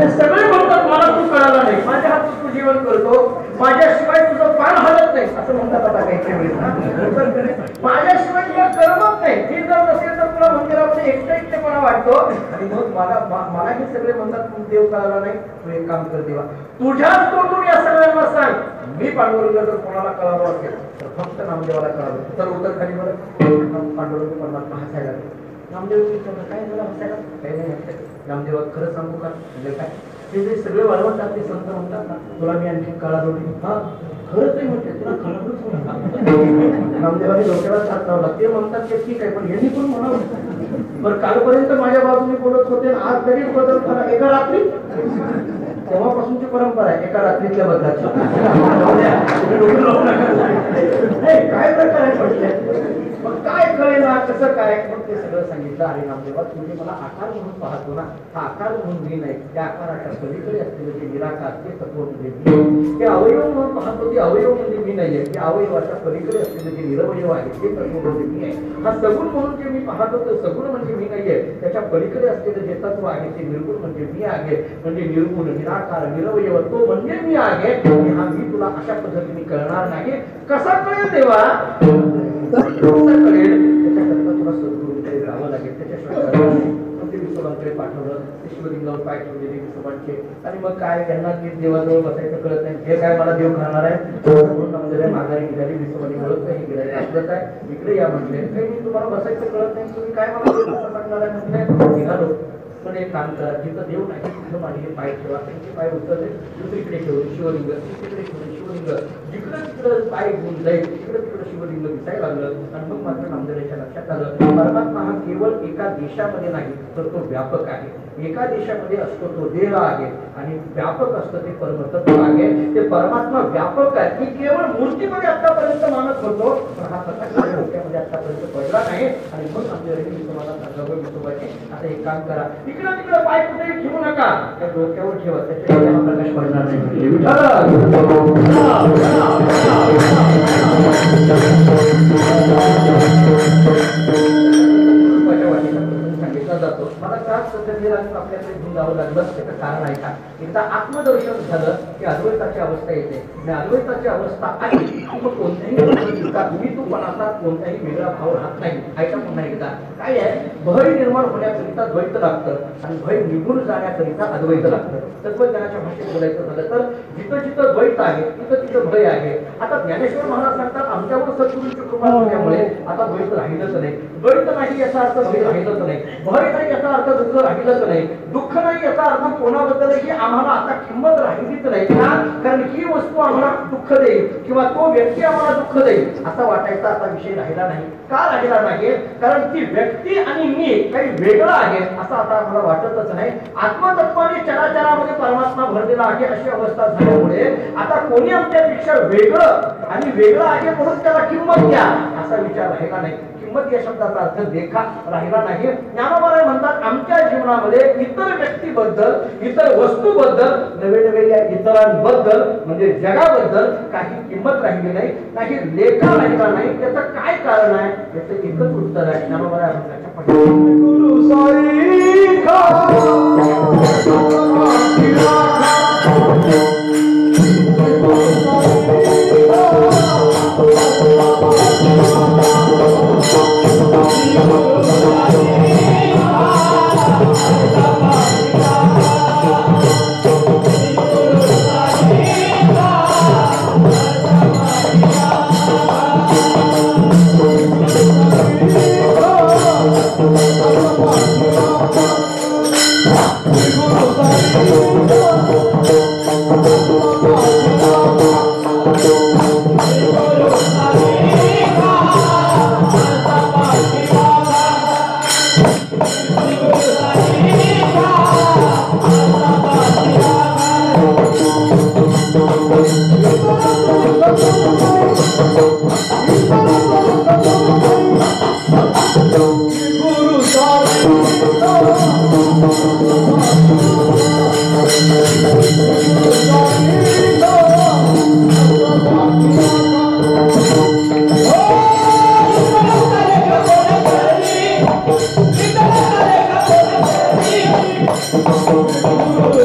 हे सगळे म्हणतात मला तू कळाला नाही, माझ्या हातून तू जीवन करतो, माझ्याशिवाय तुझं पान हलत नाही असं म्हणतात. आता काही वेळेस माझ्याशिवाय तुला करमत नाही, मी जर नसेल तर तुला मंदिरामध्ये एकटेपणा वाटतो. आणि मग मला हे सगळे म्हणतात तू देव कळाला नाही. तू एक काम कर देवा, तुझ्याच तोंडून या सगळ्यांना सांग, मी पांडुरंग जर कोणाला कळालो असेल तर फक्त नामदेवाला कळालो. तर उत्तर खाली बरं. पांडुरंग परमात्मा हसायला लागले. नामदेव विचारलं काय झालं हसायला? काही नाही हसायला. नामदेवा खरं सांगू का? म्हणजे काय ते जे सगळे वाढवतात ते संत म्हणतात ना तुला मी आणखी कळालो नाही. हा खरंच आहे म्हणते, तुला कळालोच म्हणतात. नामदेवाने डोक्याला हात लावला. ते म्हणतात ते ठीक आहे, पण यांनी पण म्हणावं बरं कालपर्यंत माझ्या बाजूने बोलत होते, आज तरी बदल झाला एका रात्री. तेव्हापासूनची परंपरा आहे एका रात्रीतल्या बदलाची. काय प्रकार आहे पडले, मग काय कळेना कसं काय? मग ते सगळं सांगितलं. अरे नामदेवा तुम्ही मला आकार म्हणून पाहतो ना, हा आकार म्हणून मी नाही, त्या आकाराच्या पलीकडे असलेलं ते निराकार ते तत्व म्हणजे मी. ते अवयव म्हणून पाहतो ते अवयव म्हणजे मी नाहीये, त्या अवयवाच्या पलीकडे असलेलं जे निरवयव आहे ते तत्व म्हणजे मी आहे. हा सगुण म्हणून जे मी पाहतो ते सगुण म्हणजे मी नाहीये, त्याच्या पलीकडे असलेलं जे तत्व आहे ते निर्गुण म्हणजे मी आहे. म्हणजे निर्गुण निराकार निरवयव तो म्हणजे मी आहे. हा मी तुला अशा पद्धतीने कळणार नाही. कसा कळेल देवा? कळेल त्याच्याकरता तुला सद्गुरूकडे जावं लागेल. त्याच्याशिवाय विश्वभांकडे पाठवलं. ईश्वरीला पाय ठेवलेले विश्वभांचे. आणि मग काय त्यांना देवाजवळ बसायचं कळत नाही. हे काय मला देव खाणार आहे म्हणून माघारी निघाली. विश्वभांनी बोलत नाही गेले आपलंच आहे इकडे या म्हटले. काही मी तुम्हाला बसायचं कळत नाही, तुम्ही काय मला देव सांगणार आहे म्हटलंय. निघालो. पण एक काम करा, जिथं देव नाही तिथं माझे पाय ठेवा. त्यांचे पाय उचलले दुसरीकडे ठेवून शिवलिंग, तिकडे ठेवून शिवलिंग, जिकडं तिकडं पाय घेऊन जाईल तिकडं तिकडं शिवलिंग दिसायला लागलं. आणि मग मात्र नामदेवाच्या लक्षात आलं परमात्मा हा केवळ एका देशामध्ये नाही तर तो व्यापक आहे. एका देशामध्ये असतो तो देह आहे आणि व्यापक असतं ते परमतत्व आहे. ते परमात्मा व्यापक आहे. की केवळ मूर्तीमध्ये आतापर्यंत मानत होतो, पण हा प्रत्यक्ष डोक्यामध्ये आतापर्यंत पडला नाही. आणि मग आमच्या तुम्हाला सांगावं विठोबाने आता एक काम करा, इकडं तिकडं पाय कुठेही ठेवू नका, त्या डोक्यावर ठेवा, त्याच्यामध्ये हा प्रकाश पडणार नाही. सांगितला जातो. मला का आपल्याकडे घेऊन जावं लागलं त्याचं कारण आहे का? एकदा आत्मदर्शन झालं की अद्वैताची अवस्था येते. आणि अद्वैताची अवस्था आली की मग कोणत्याही द्वित्वपणाचा कोणताही वेगळा भाव राहत नाही. ऐका पुन्हा एकदा काय आहे, भय निर्माण होण्याकरिता द्वैत लागतं आणि भय निघून जाण्याकरिता अद्वैत लागतं. तत्वज्ञानाच्या भाषेत बोलायचं झालं तर जिथं जिथं द्वैत आहे तिथं तिथं भय आहे. आता ज्ञानेश्वर महाराज सांगतात आमच्यावर सद्गुरूंची कृपा झाल्यामुळे आता द्वैत राहिलंच नाही. द्वैत नाही याचा अर्थ भय राहिलंच नाही, भय नाही याचा अर्थ दुःख राहिलंच नाही, दुःख नाही याचा अर्थ कोणाबद्दलही आम्हाला आता किंमत राहिलीच नाही. का? कारण ही वस्तू आम्हाला दुःख देईल किंवा तो व्यक्ती आम्हाला दुःख देईल असा वाटायचा आता विषय राहिला नाही. का राहिला नाही? कारण ती व्यक्ती आणि मी काही वेगळं आहे असं आता आम्हाला वाटतच नाही. आत्मतत्वाने चराचरामध्ये परमात्मा भरलेला आहे अशी अवस्था झाल्यामुळे आता कोणी आमच्यापेक्षा वेगळं आणि वेगळं आहे म्हणून त्याला किंमत द्या असा विचार राहिला नाही. किंमत या शब्दाचा अर्थ देखा राहिला नाही. ज्ञानोबा म्हणतात आमच्या जीवनामध्ये इतर व्यक्तीबद्दल इतर वस्तूबद्दल नवे नवे या इतरांबद्दल म्हणजे जगाबद्दल काही किंमत राहिली नाही, काही लेखा राहिला नाही. त्याचं काय कारण आहे? याचं एकच उत्तर आहे. ज्ञानोबा गुरु साई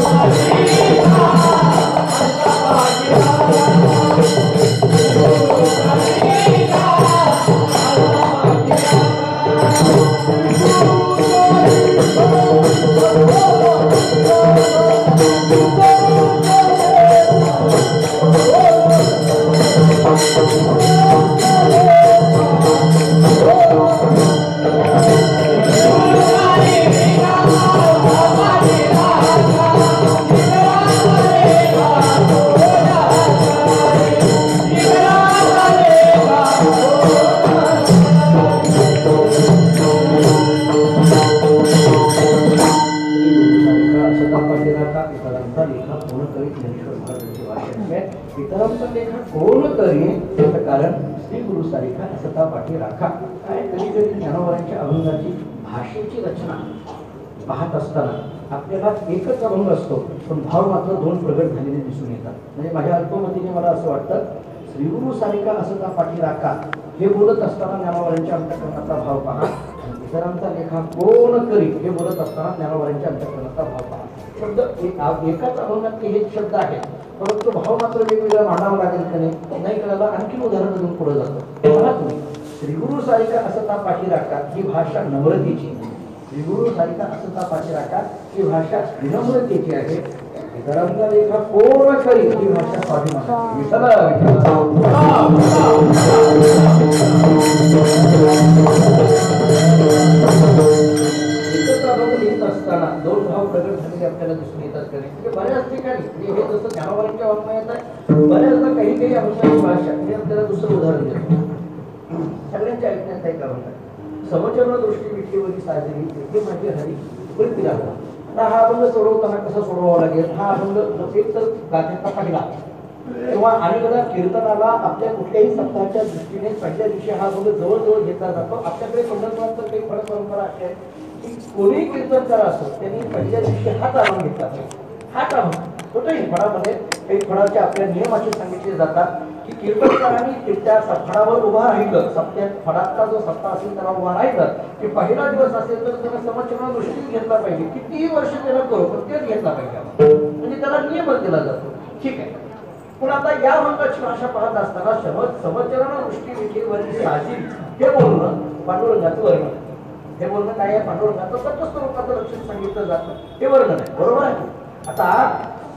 Oh, का इतरांचा लेखा कोण करीत ज्ञानेश्वर महाराजांची भाषण आहे. इतरांचा लेखा कोण करीत कारण श्री गुरु सारिखा असता पाठी राखा. काय कधी कधी ज्ञानोबरांच्या अभंगाची भाषेची रचना पाहत असताना आपल्याला एकच अभंग असतो पण भाव मात्र दोन प्रगट झालेले दिसून येतात. म्हणजे माझ्या अल्पमतीने मला असं वाटतं श्रीगुरु सारिका असता पाठी राखा हे बोलत असताना ज्ञानोबरांच्या अंतःकरणाचा भाव पहा. इतरांचा लेखा कोण करी हे बोलत असताना ज्ञानोबरांच्या अंतःकरणाचा भाव पहा. शब्द एकाच अभंगातले हे शब्द आहेत परंतु भाव मात्र वेगवेगळा मांडावा लागेल का नाही कळायला आणखी उदाहरण देऊन पुढे जातो. बघा तुम्ही श्रीगुरु सारिका असता पाठी राखा ही भाषा नम्रतेची. श्रीगुरु सारिका असता पाठी राखा ही भाषा विनम्रतेची आहे. इतरांचा लेखा कोण करी ही भाषा स्वाभिमानाची. लिहित असताना दोन भाव प्रगट झालेले आपल्याला दिसून येतात का नाही. बऱ्याच ठिकाणी हे जसं ज्ञानोबरांच्या वाङ्मयात आहे बऱ्याचदा काही अभंगाची भाषा मी आपल्याला दुसरं उदाहरण देतो. सगळ्यांच्या ऐकण्यात आहे का समचरण दृष्टी विठीवरी साजरी ते माझी हरी वृत्ती लागला. आता हा अभंग सोडवताना कसा सोडवावा लागेल. हा अभंग एक तर गाण्याचा पहिला किंवा अनेकदा कीर्तनाला आपल्या कुठल्याही सप्ताहाच्या दृष्टीने पहिल्या दिवशी हा अभंग जवळजवळ घेतला जातो. आपल्याकडे पंढरपुरात तर काही फरक परंपरा अशी आहे की कोणी कीर्तनकार असतो त्यांनी पहिल्या दिवशी हाच अभंग घेतला पाहिजे. हाच अभंग कुठेही फळामध्ये काही फळाचे आपल्या नियम असे सांगितले जातात की कीर्तनकारांनी त्या फळावर उभा राहिलं सप्त्यात फळाचा जो सप्ताह असेल त्याला उभा राहिलं की पहिला दिवस असेल तर त्याला समचरण दृष्टीने घेतला पाहिजे. कितीही वर्ष त्याला करू पण तेच घेतला पाहिजे म्हणजे त्याला नियमच दिला जातो. ठीक आहे. पण आता या अभंगाची भाषा पाहत असताना समचरण दृष्टी विठीवरी साजील हे बोलणं पांडुरंगाचं वर्णन. हे बोलणं काय आहे पांडुरंगाचं तत्वस्वरूपाचं लक्षण सांगितलं जातं हे वर्णन आहे. बरोबर आहे. आता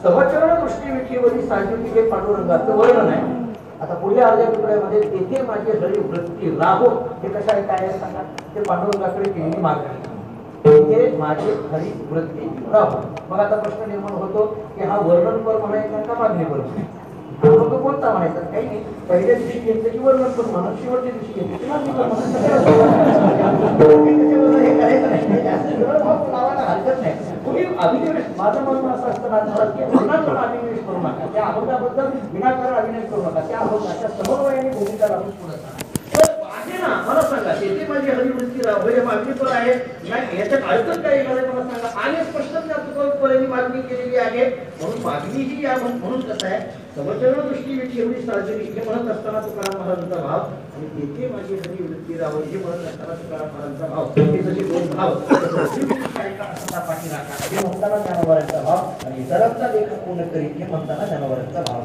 समचरण दृष्टी विठीवरी साजील हे पांडुरंगाचं वर्णन आहे. आता पुढल्या अर्ध्या तुकड्यामध्ये तेथे माझी हरी वृत्ती राहो हे कसं आहे काय आहे सांगा. ते पांडुरंगाकडे केलेली मागणी तेथे माझी हरी वृत्ती राहो. मग आता प्रश्न निर्माण होतो की हा वर्णनपर म्हणायचा का मागणीपर म्हणायचा. हा कोणता म्हणायचा काही नाही. पहिल्या दिवशी घेतलं की वर्णनपर म्हणा शेवटच्या दिवशी घेतलं की मागणीपर लावायला हरकत नाही. तुम्ही अभिनिवेश माझं म्हणणं असं असतं की विनाकारण अभिनिवेश करू नका. त्या अभंगाबद्दल विनाकारण अभिनय करू नका. त्या अभंगाच्या समन्वयाने भूमिका लावून पुढे आहे ना. मला सांगा तेथे माझी हरिवृत्ती राहो हे मागणीपर आहे नाही याच्यात अडचण काय मला सांगा. आणि स्पष्ट त्याने मागणी केलेली आहे म्हणून मागणी ही या म्हणून कसं आहे समचरण दृष्टी विठीवरी साजरी हे म्हणत असताना तुकाराम महाराजांचा भाव आणि तेथे माझी हरिवृत्ती राहो हे म्हणत असताना तुकाराम महाराजांचा भाव हे जसे दोन भाव पाठी राखा हे म्हणताना ज्ञानोबरांचा भाव आणि इतरांचा लेखा पूर्ण करीत हे म्हणताना ज्ञानोबरांचा भाव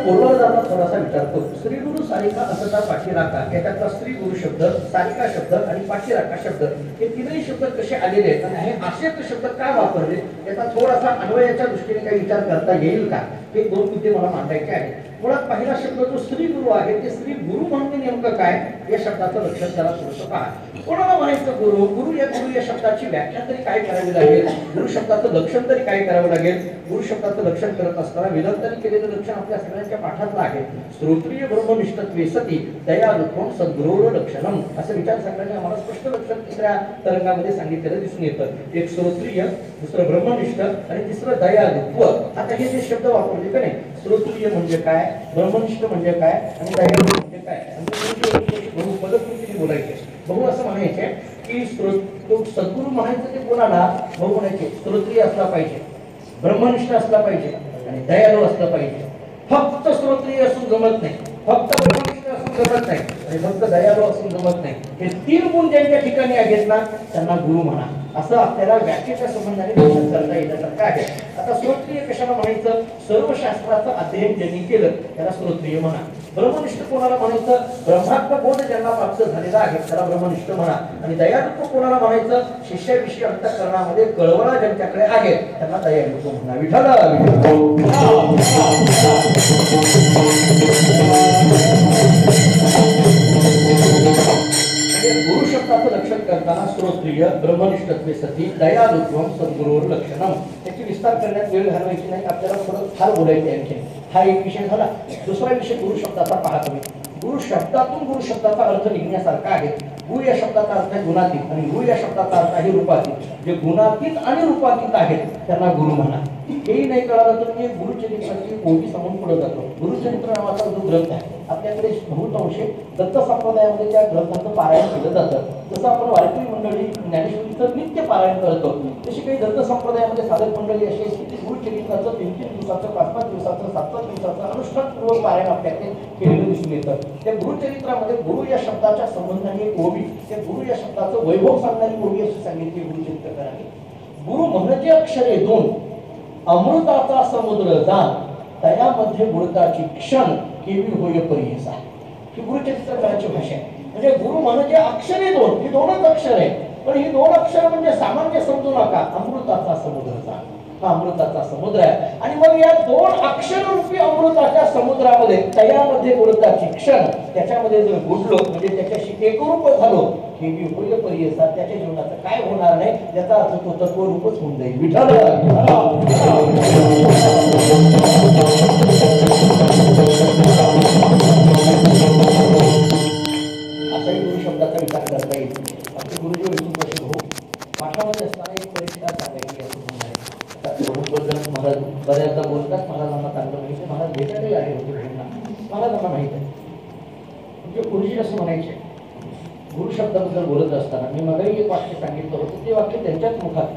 पूर्वजांना थोडासा विचारतो. श्री गुरु सारिका असता पाठी राखा याच्यातला श्री गुरु शब्द सारिका शब्द आणि पाठी राखा शब्द हे तीनही शब्द कसे आलेले आहेत आणि हे आशेत शब्द काय वापरले याचा थोडासा अन्वयाच्या दृष्टीने काही विचार करता येईल का हे दोन मुद्दे मला मांडायचे आहेत. मुळात पहिला शब्द जो श्री गुरु आहे ते श्री गुरु म्हणजे नेमकं काय या शब्दाचं लक्षण त्याला थोडंसं पहा. कोणाला म्हणायचं गुरु गुरु या शब्दाची व्याख्या तरी काय करावी लागेल. गुरु शब्दाचं लक्षण तरी काय करावं लागेल. गुरु शब्दाचं लक्षण करत असताना विदग्धांनी केलेलं लक्षण आपल्या सगळ्यांच्या पाठातलं आहे. श्रोत्रिय ब्रह्मनिष्ठत्वे सती दयालुत्वं सद्गुरोर लक्षणम असं विचार सगळ्यांनी आम्हाला स्पष्ट लक्षण तिसऱ्या तरंगामध्ये सांगितलेलं दिसून येतं. एक श्रोत्रिय दुसरं ब्रह्मनिष्ठ आणि तिसरं दयालुत्व. आता हे जे शब्द वापरले का नाही श्रोत्रिय म्हणजे काय ब्रह्मनिष्ठ म्हणजे काय आणि दयालु म्हणजे काय बहु पदकृतीने बोलायचे. बहु असं म्हणायचे की सद्गुरू म्हणायचं ते कोणाला बहु म्हणायचे श्रोत्रिय असला पाहिजे ब्रह्मनिष्ठ असला पाहिजे आणि दयालू असला पाहिजे. फक्त श्रोत्रिय असून जमत नाही फक्त ब्रह्मनिष्ठ असून जमत नाही आणि फक्त दयालू असून जमत नाही. हे तीन गुण ज्यांच्या ठिकाणी आहेत ना त्यांना गुरु म्हणा असं आपल्याला व्याख्येच्या संबंधाने लक्षात करता येण्यासारखं आहे. आता श्रोत्रिय कशाला म्हणायचं सर्व शास्त्राचं अध्ययन ज्यांनी केलं त्याला श्रोत्रिय म्हणा. ब्रह्मनिष्ठ कोणाला म्हणायचं ब्रह्मात्म बोध ज्यांना प्राप्त झालेला आहे त्याला ब्रह्मनिष्ठ म्हणा. आणि दयालुत्व कोणाला म्हणायचं शिष्याविषयी अंतःकरणामध्ये कळवळा ज्यांच्याकडे आहे त्यांना दयालुत्व म्हणा. गुरु शब्दाचं लक्षण करताना श्रोत्रिय ब्रह्मनिष्ठत्वे सती दयालुत्वं सद्गुरोर लक्षणम याची विस्तार करण्यात वेळ घालवायची नाही. आपल्याला थोडं फार बोलायचं आणखी. हा एक विषय झाला. दुसरा विषय गुरु शब्दाचा पहा तुम्ही. गुरु शब्दातून गुरु शब्दाचा अर्थ निघण्यासारखा आहे. गुरु या शब्दाचा अर्थ आहे गुणातीत आणि गुरु या शब्दाचा अर्थ आहे रूपातीत. जे गुणातीत आणि रूपातीत आहेत त्यांना गुरु म्हणा. हेही नाही कळालं तर मी गुरुचरित्राची ओळी समोर पुढे जातो. गुरुचरित्र नावाचा जो ग्रंथ आहे आपल्याकडे बहुतांशी दत्त संप्रदायामध्ये त्या ग्रंथाचं पारायण केलं जातं. जसं आपण वारकरी मंडळी ज्ञानेश्वरीचं नित्य पारायण करतो तशी काही दत्त संप्रदायामध्ये साधक मंडळी अशी आहे की गुरुचरित्राचं 3-3 दिवसाचं 5-5 दिवसाचं 7-7 दिवसाचं अनुष्ठानपूर्वक पारायण आपल्याकडे केलेलं दिसून येतं. त्या गुरुचरित्रामध्ये गुरु या शब्दाच्या संबंधाने एक ओवी, त्या गुरु या शब्दाचं वैभव सांगणारी ओवी अशी सांगितली गुरुचरित्रकारांनी. गुरु म्हणजे अक्षरे दोन, अमृताचा समुद्र जाण, तयामध्ये बुडताची क्षण केवी होय परियसा. ही गुरुचरित्रकाराची भाषा आहे. म्हणजे गुरु म्हणजे अक्षरे दोन, ही दोनच अक्षर आहे. पण ही दोन अक्षर म्हणजे सामान्य समजू नका. अमृताचा समुद्र जाण, हा अमृताचा समुद्र आहे. आणि मग या दोन अक्षररूपी अमृताच्या समुद्रामध्ये तयामध्ये बुडताची क्षण, त्याच्यामध्ये जर बुडलो म्हणजे त्याच्याशी एकरूप झालो केवी होय परियसा, त्याच्या जीवनाचं काय होणार नाही याचा अर्थ तो तत्वरूपच होऊन जाईल. विठाला असाही गुरु शब्दाचा विचार करता येईल. आपले गुरुजी विष्णू भाऊ पाठामध्ये असताना एक परीक्षा सांगायची असं महाराज बऱ्याचदा बोलतात. महाराजांना चांगलं माहिती आहे, महाराज भेटायलाही आले होते गुरुंना, महाराजांना माहित आहे. म्हणजे गुरुजी असं म्हणायचे गुरु शब्दाबद्दल बोलत असताना मी मगाही एक वाक्य सांगितलं होतं. ते वाक्य त्यांच्याच मुखात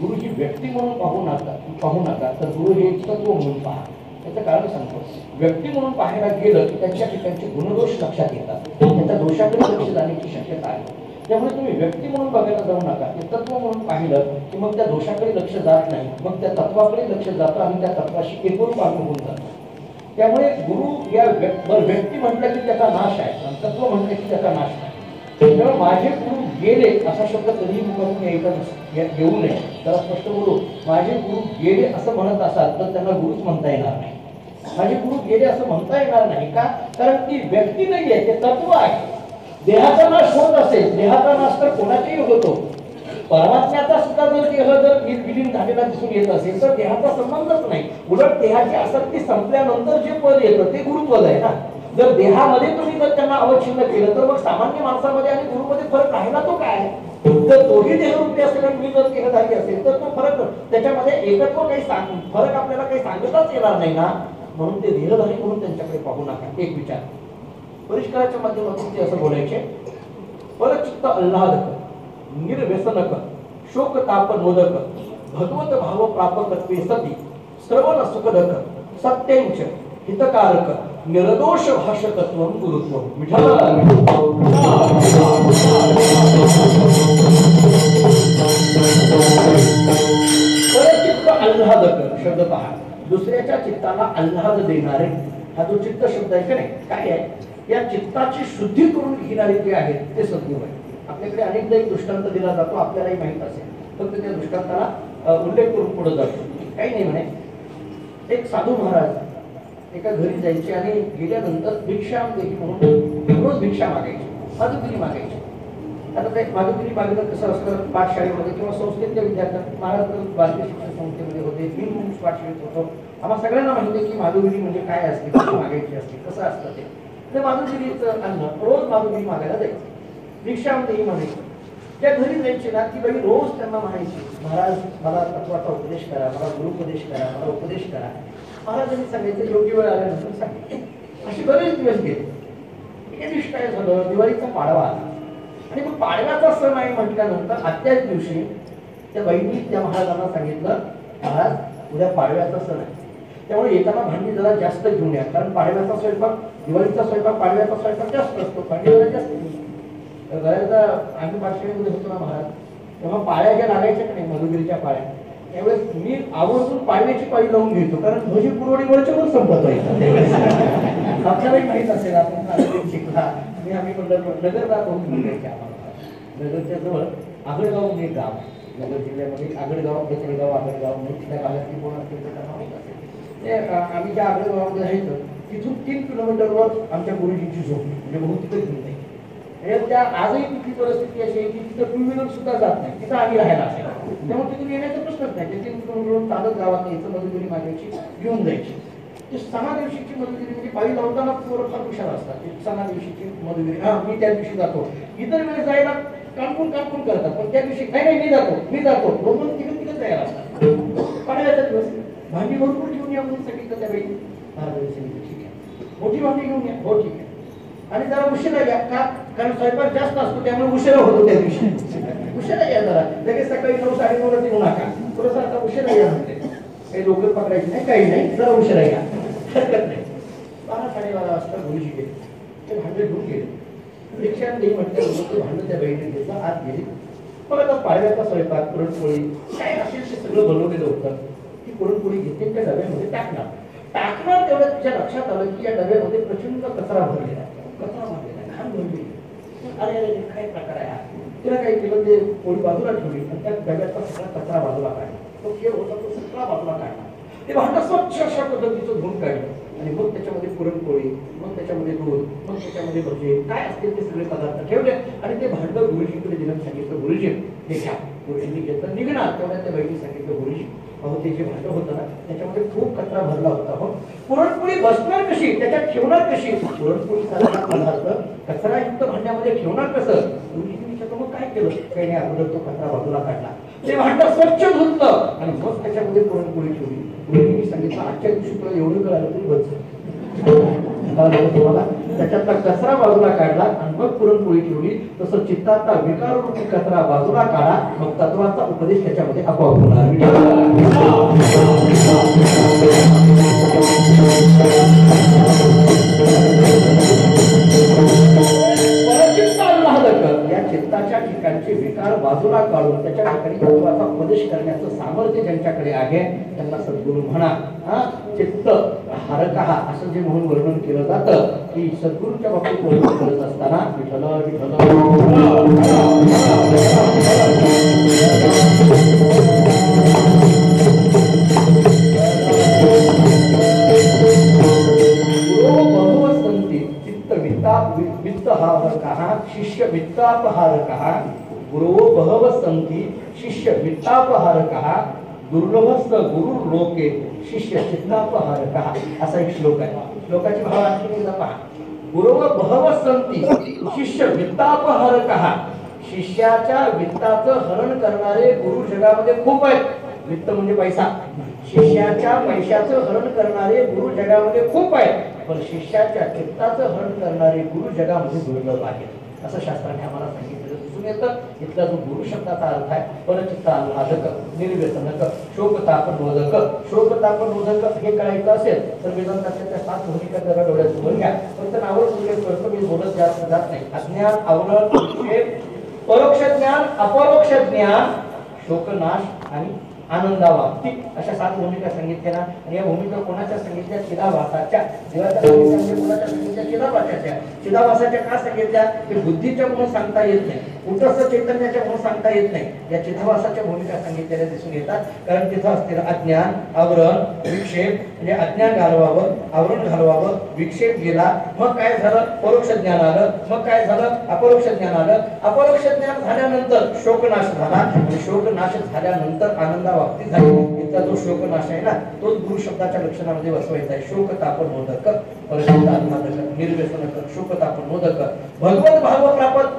गुरु ही व्यक्ती म्हणून पाहू नका तर गुरु हे तत्व म्हणून पहा. त्याचं कारण सांगतो. व्यक्ती म्हणून पाहायला गेलं की त्यांच्या ठिकाणचे गुणदोष लक्षात येतात, त्याच्या दोषाकडे लक्ष जाण्याची शक्यता आहे. त्यामुळे तुम्ही व्यक्ती म्हणून बघायला जाऊ नका. ते तत्व म्हणून पाहिलं की मग त्या दोषाकडे लक्ष जात नाही, मग त्या तत्वाकडे लक्ष जातं आणि त्या तत्वाशी एकरूप होऊन जातं. त्यामुळे गुरु या व्यक्ती म्हटलं की त्याचा नाश आहे, तत्व म्हटलं की त्याचा नाश आहे. तेव्हा माझे गुरु गेले असा शब्द कधीही मुखातून येऊ नये. त्याला स्पष्ट बोलू, माझे गुरु गेले असं म्हणत असाल तर त्यांना गुरुच म्हणता येणार नाही. माझे गुरु गेले असं म्हणता येणार नाही का? कारण ती व्यक्ती नाही आहे, ते तत्व आहे. देहाचा नाश होत असेल, देहाचा नाश तर कोणाचाही होतो. परमात्म्याचा सुद्धा जर देह जर विलीन झालेला दिसून येत असेल तर देहाचा संबंधच नाही. उलट देहाची आसक्ती संपल्यानंतर जे पद येतं ते गुरुपद आहे ना. जर देहामध्ये तुम्ही जर त्यांना अवच्छिन्न केलं तर मग सामान्य माणसामध्ये आणि गुरुमध्ये फरक राहिला तो काय? जर तोही देहरूपी असेल आणि मी जर देहधारी असेल तर तो फरक, त्याच्यामध्ये एकत्व काही फरक आपल्याला काही सांगताच येणार नाही ना. म्हणून ते देहधारी म्हणून त्यांच्याकडे पाहू नका. एक विचार परिष्काराच्या माध्यमातून ते असं बोलायचे, परचित्त आल्हादक, निर्व्यसनक, शोक ताप नोदक, भगवत भाव प्रापकत्वे सती, श्रवण सुखदक, सत्यंच हितकारक, निर्दोष भाषकत्व गुरुत्व. परचित्त आल्हादक शब्द पहा. दुसऱ्याच्या चित्ताला आल्हाद देणारे हा जो चित्त शब्द आहे का नाही, काय आहे? या चित्ताची शुद्धी करून घेणारे जे आहेत ते सद्गुरू आहे. आपल्याकडे अनेकदा एक दृष्टांत दिला जातो, आपल्यालाही माहित असेल, फक्त त्या दृष्टांताला उल्लेख करून पुढे जातो. काही नाही म्हणे, एक साधू महाराज एका घरी जायचे आणि गेल्यानंतर भिक्षा देही म्हणून रोज भिक्षा मागायची, माधुगिरी मागायची. आता ते माधुगिरी मागणं कसं असतं, पाठशाळेमध्ये किंवा संस्थेतल्या विद्यार्थ्यांना, महाराज भारतीय शिक्षण संस्थेमध्ये होते, मी म्हणून पाठशाळेत होतो, आम्हाला सगळ्यांना माहिती आहे की माधुगिरी म्हणजे काय असते, कशी मागायची असते, कसं असतं ते. माधुगिरीचं अन्न रोज माधुगिरी मागायला जायचं, भिक्षामध्येही म्हणायचं. ज्या घरी जायची ना ती बाई रोज त्यांना म्हणायची, महाराज मला तत्वाचा उपदेश करा, मला गुरुपदेश करा, मला उपदेश करा. महाराजांनी सांगायचं योग्य वेळ आल्यानंतर सांगितलं. असे बरेच दिवस गेले. एके दिवशी काय झालं, दिवाळीचा पाडवा आला आणि मग पाडव्याचा सण आहे म्हटल्यानंतर आजच्याच दिवशी त्या बाईंनी त्या महाराजांना सांगितलं, महाराज उद्या पाडव्याचा सण आहे, त्यामुळे येताना भांडी जरा जास्त घेऊन या. कारण पाडव्याचा स्वयंपाक, दिवाळीचा स्वयंपाक, पाडव्याचा स्वयंपाक जास्त असतो, भांडी जरा जास्त घेऊन. तर बऱ्याचदा आम्ही पाठशाळेमध्ये होतो ना महाराज, तेव्हा पाळ्या ज्या लागायच्या का नाही मधुगिरीच्या पाळ्या, त्यावेळेस मी आवर्जून पाडव्याची पाळी लावून घेतो, कारण भजी पुरवणी वरच्यावर संपत व्हायचं. आपल्यालाही माहित असेल, आपण शिकला मी आम्ही नगरला होऊन घ्यायचे. आम्हाला नगरच्या जवळ आगडगाव म्हणजे गाव, नगर जिल्ह्यामध्ये आगडगाव, बेचळगाव, आगडगाव म्हणजे तिथल्या गावातली कोण असतील तर त्यांना माहीत असेल. ते आम्ही ज्या आगडगावामध्ये राहायचो तिथून 3 किलोमीटरवर आमच्या गुरुजींची झोप, म्हणजे बहुत तिथे घेऊन जायची. त्या आजही तिथली परिस्थिती अशी आहे की तिथं 2 व्हीलर सुद्धा जात नाही, तिथं आम्ही राहायला असेल, त्यामुळे तिथून येण्याचा प्रश्नच नाही. 3 किलोमीटर चालत गावात यायचं, मधुगिरी मागायची, घेऊन जायची. ते सणा दिवशीची मधुगिरी म्हणजे पाळी लावताना पोरं फार हुशार असतात. सणा दिवशीची मधुगिरी, हा मी त्या दिवशी जातो. इतर वेळेस जायला कानपून करतात, पण त्या दिवशी नाही मी जातो दोन तिकडे तयार असतात. पाण्याचा दिवस भांडी भरपूर घेऊन या म्हणून सांगितलं त्या वेळी. ठीक आहे, मोठी भांडी घेऊन या, हो ठीक आहे. आणि जरा उशिरा या का, कारण स्वयंपाक जास्त असतो त्यामुळे उशिरा होतो त्या दिवशी. उशिरा या जरा, लगेच सकाळी 9 साडेनऊला येऊ नका, थोडंसं आता उशिरा या म्हणते. काही लोकल पकडायची नाही, काही नाही, जरा उशिरा या, हरकत नाही. 12 साडेबारा वाजता गुरुजी गेले, ते भांडे घेऊन गेले. रिक्षा नाही म्हटलं ते भांडं त्या बहिणी घेतलं, आत गेली. मग आता पाडव्याचा स्वयंपाक, पुरणपोळी काय असेल ते सगळं बनवलेलं होतं. ती पुरणपोळी घेतली त्या डब्यामध्ये टाकणार तेवढं तिच्या लक्षात आलं की या डब्यामध्ये प्रचंड कचरा भरलेला आहे. घाण भरली. अरे अरे काय प्रकार आहे हा. तिला काय केलं, ते पोळी बाजूला ठेवली आणि त्या डब्याचा सगळा कचरा बाजूला काढला. तो खेळ होता तो सगळा बाजूला काढला. ते भांडं स्वच्छ अशा पद्धतीचं धुवून काढलं आणि मग त्याच्यामध्ये पुरणपोळी, मग त्याच्यामध्ये दूध, मग त्याच्यामध्ये भजे काय असतील ते सगळे पदार्थ ठेवले आणि ते भांडं गुरुजीकडे दिलं. सांगितलं गुरुजी हे घ्या. गुरुजींनी घेतलं, निघणार तेवढ्या त्या बाईने सांगितलं गुरुजी अहो ते जे भांडं होतं ना त्याच्यामध्ये खूप कचरा भरला होता. हो पुरणपोळी बसणार कशी, त्याच्यात ठेवणार कशी, पुरणपोळी सारखा पदार्थ कचरायुक्त भांड्यामध्ये ठेवणार कसं. गुरुजींनी विचारलं मग काय केलं. काही नाही, अगोदर तो कचरा बाजूला काढला, ते भांडं स्वच्छ धुतलं आणि मग त्याच्यामध्ये पुरणपोळी ठेवली. गुरुजींनी सांगितलं आजच्या दिवशी तुला एवढं कळालं तरी बस तुम्हाला. त्याच्यातला कचरा बाजूला काढला आणि मग पुरणपोळी ठेवली. तसं चित्ताचा विकार रूपी कचरा बाजूला काढा, मग तत्वाचा उपदेश त्याच्यामध्ये आपोआप होणार. या चित्ताच्या ठिकाणचे विकार बाजूला काढून त्याच्या ठिकाणी तत्वाचा उपदेश करण्याचं सामर्थ्य ज्यांच्याकडे आहे त्यांना सद्गुरू म्हणा. चित्त हारकः असं जे म्हणून वर्णन केलं जातं की सद्गुरूच्या बाबतीत वर्णन करत असताना विठ्ठल शिष्य वित्तापहारकः गुरो बहवः सन्ति शिष्य वित्तापहारकः दुर्लभस्त गुरु लोके शिष्य चित्तापहारकः असा एक श्लोक आहे. श्लोकाची भावार्थ एकदा पहा. गुरो बहवः सन्ति शिष्य वित्तापहारकः, शिष्याच्या वित्ताचं हरण करणारे गुरु जगामध्ये खूप आहेत. वित्त म्हणजे पैसा. शिष्याच्या पैशाचं हरण करणारे गुरु जगामध्ये खूप आहेत, पण शिष्याच्या चित्ताचं हरण करणारे गुरु जगामध्ये दुर्लभ आहेत असं शास्त्राने आम्हाला सांगितलेलं दिसून येतं. इथला जो गुरु शब्दाचा अर्थ आहे परचित्त आल्हादक, निर्व्यसनक, शोकतापनोदक. शोकतापनोदक हे कळायचं असेल तर वेदांताच्या त्या 7 भूमिका जरा डोळ्यासमोर घ्या. फक्त नावं उल्लेख करतो, मी बोलत जात नाही. अज्ञान, आवरण, विक्षेप, परोक्ष ज्ञान, अपरोक्ष ज्ञान, शोकनाश आणि आनंदावाप्ती अशा 7 भूमिका सांगितल्या ना. आणि या भूमिका कोणाच्या सांगितल्या? चिदाभासाच्या. देवाच्या सांगितल्या कोणाच्या सांगितल्या? चिदाभासाच्या. चिदाभासाच्या का सांगितल्या? की बुद्धीच्या म्हणून सांगता येत नाही, उतरस चैतन्याच्या म्हणून सांगता येत नाही. या चिदाभासाच्या भूमिका सांगितलेल्या दिसून येतात. कारण तिथं असतील अज्ञान, आवरण, विक्षेप. म्हणजे अज्ञान घालवावं, आवरण घालवावं, विक्षेप गेला, मग काय झालं? परोक्ष ज्ञान आलं. मग काय झालं? अपरोक्ष ज्ञान आलं. अपरोक्ष ज्ञान झाल्यानंतर शोकनाश झाला आणि शोकनाश झाल्यानंतर आनंदावाप्ती झाली. इथला जो शोकनाश आहे ना तोच गुरु शब्दाच्या लक्षणामध्ये बसवायचा आहे. शोकतापनोदक, परचित्त आल्हादक, निर्व्यसनक, शोकतापनोदक, भगवत भाव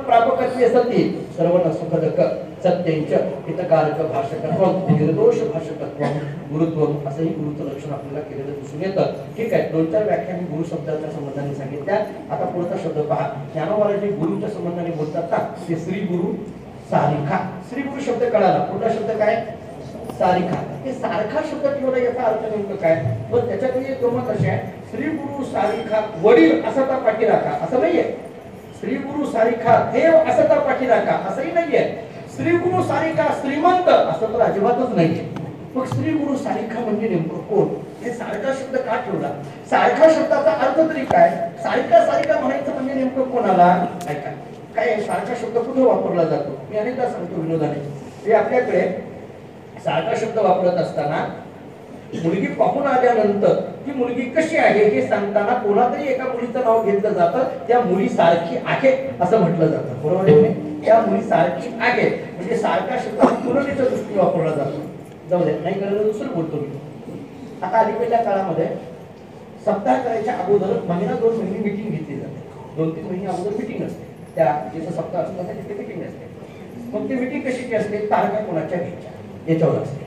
प्रापकत्वे सती सर्वण सुखदक, सत्यंच हितकारक भाषकत्व, निर्दोष भाषकत्व, गुरुत्व असंही गुरुचं लक्षण आपल्याला केलेलं दिसून येतं. ठीक आहे, 2-4 व्याख्या गुरु शब्दाच्या संबंधाने सांगितल्या. आता पुढचा शब्द पहा. ज्ञानोबा जे गुरुच्या संबंधाने बोलतात ना ते श्री गुरु सारिखा. श्री गुरु शब्द कळाला. पुढचा शब्द काय? सारिखा. हे सारखा शब्द ठेवला याचा अर्थ नेमकं काय? पण त्याच्याकडे एक गमत अशी आहे, श्री गुरु सारिखा वडील असा तर पाठी राखा असं नाहीये. श्री गुरु सारिखा देव असं तर पाठी राखा असंही नाहीये. श्री गुरु सारिखा श्रीमंत असं तर अजिबातच नाहीये. मग श्री गुरु सारिखा म्हणजे नेमकं कोण? हे सारखा शब्द का ठेवला? सारखा शब्दाचा अर्थ तरी काय? सारिखा म्हणायचं म्हणजे नेमकं कोणाला? ऐका काय सारखा शब्द कुठे वापरला जातो? मी अनेकदा सांगतो विनोदाने. हे आपल्याकडे सारखा शब्द वापरत असताना मुलगी पाहून आल्यानंतर ती मुलगी कशी आहे हे सांगताना कोणातरी एका मुलीचं नाव घेतलं जातं. त्या मुली सारखी आहे असं म्हटलं जातं. बरोबर आहे? त्या मुली सारखी आहे म्हणजे सारखा शब्द तुलनेच्या दृष्टीने वापरला जातो. जाऊ दे, नाही करायला दुसरं बोलतो मी. आता अलीकडच्या काळामध्ये सप्ताह करायच्या अगोदर महिना 2 महिने मीटिंग घेतली जाते. 2-3 महिने अगोदर मीटिंग असते. त्या जिथं सप्ताह असतो ना तिथे मीटिंग असते. मग ती मीटिंग कशी असते, तारखा कोणाच्या घ्यायच्या याच्यावर असते.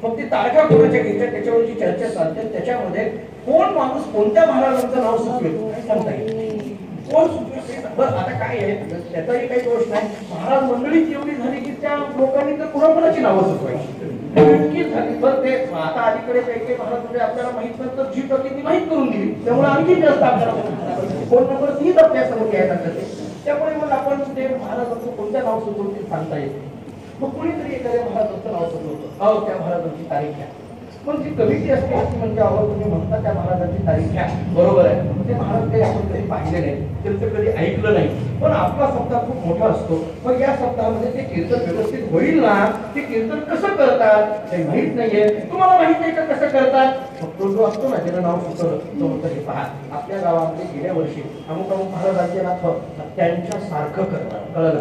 मग ती तारखा कोणाच्या घ्यायच्या त्याच्यावरची चर्चा चालते. त्याच्यामध्ये कोण माणूस कोणत्या महाराजांचं नाव सुचवेल काय सांगता येईल. कोण सुचवेल बरं. आता काय आहे त्याचाही काही दोष नाही. महाराज मंडळीच एवढी झाली की त्या लोकांनी तर कोणाकोणाची नावं सुचवायची इतकी झाली. बरं ते आता अलीकडे काही महाराज म्हणजे आपल्याला माहित नंतर जी ती माहित करून दिली. त्यामुळे आणखी जास्त आपल्याला फोन नंबर तीच आपल्या समोर घ्यायला लागते. त्यामुळे मग आपण ते महाराजांचं कोणत्या नाव सुचवून ते सांगता येते. मग कुणीतरी एखाद्या महाराजांचं नाव सुचवतं. अहो त्या महाराजांची तारीख घ्या. मग जी कमिटी असते ती म्हणजे अहो तुम्ही म्हणता त्या महाराजांची तारीख घ्या. बरोबर आहे. ते महाराज काही आपण कधी पाहिले नाही, त्यांचं कधी ऐकलं नाही. पण आपला सप्ताह खूप मोठा असतो. मग या सप्ताहामध्ये ते कीर्तन व्यवस्थित होईल ना, ते कीर्तन कसं करतात काही माहित नाहीये. तुम्हाला माहित नाही का कसं करतात. फक्त जो असतो ना ज्याला नाव सुचवलं तो म्हणतो हे पहा आपल्या गावामध्ये गेल्या वर्षी अमुक अमुक महाराजांचे नाथ त्यांच्या सारखं करतात. कळलं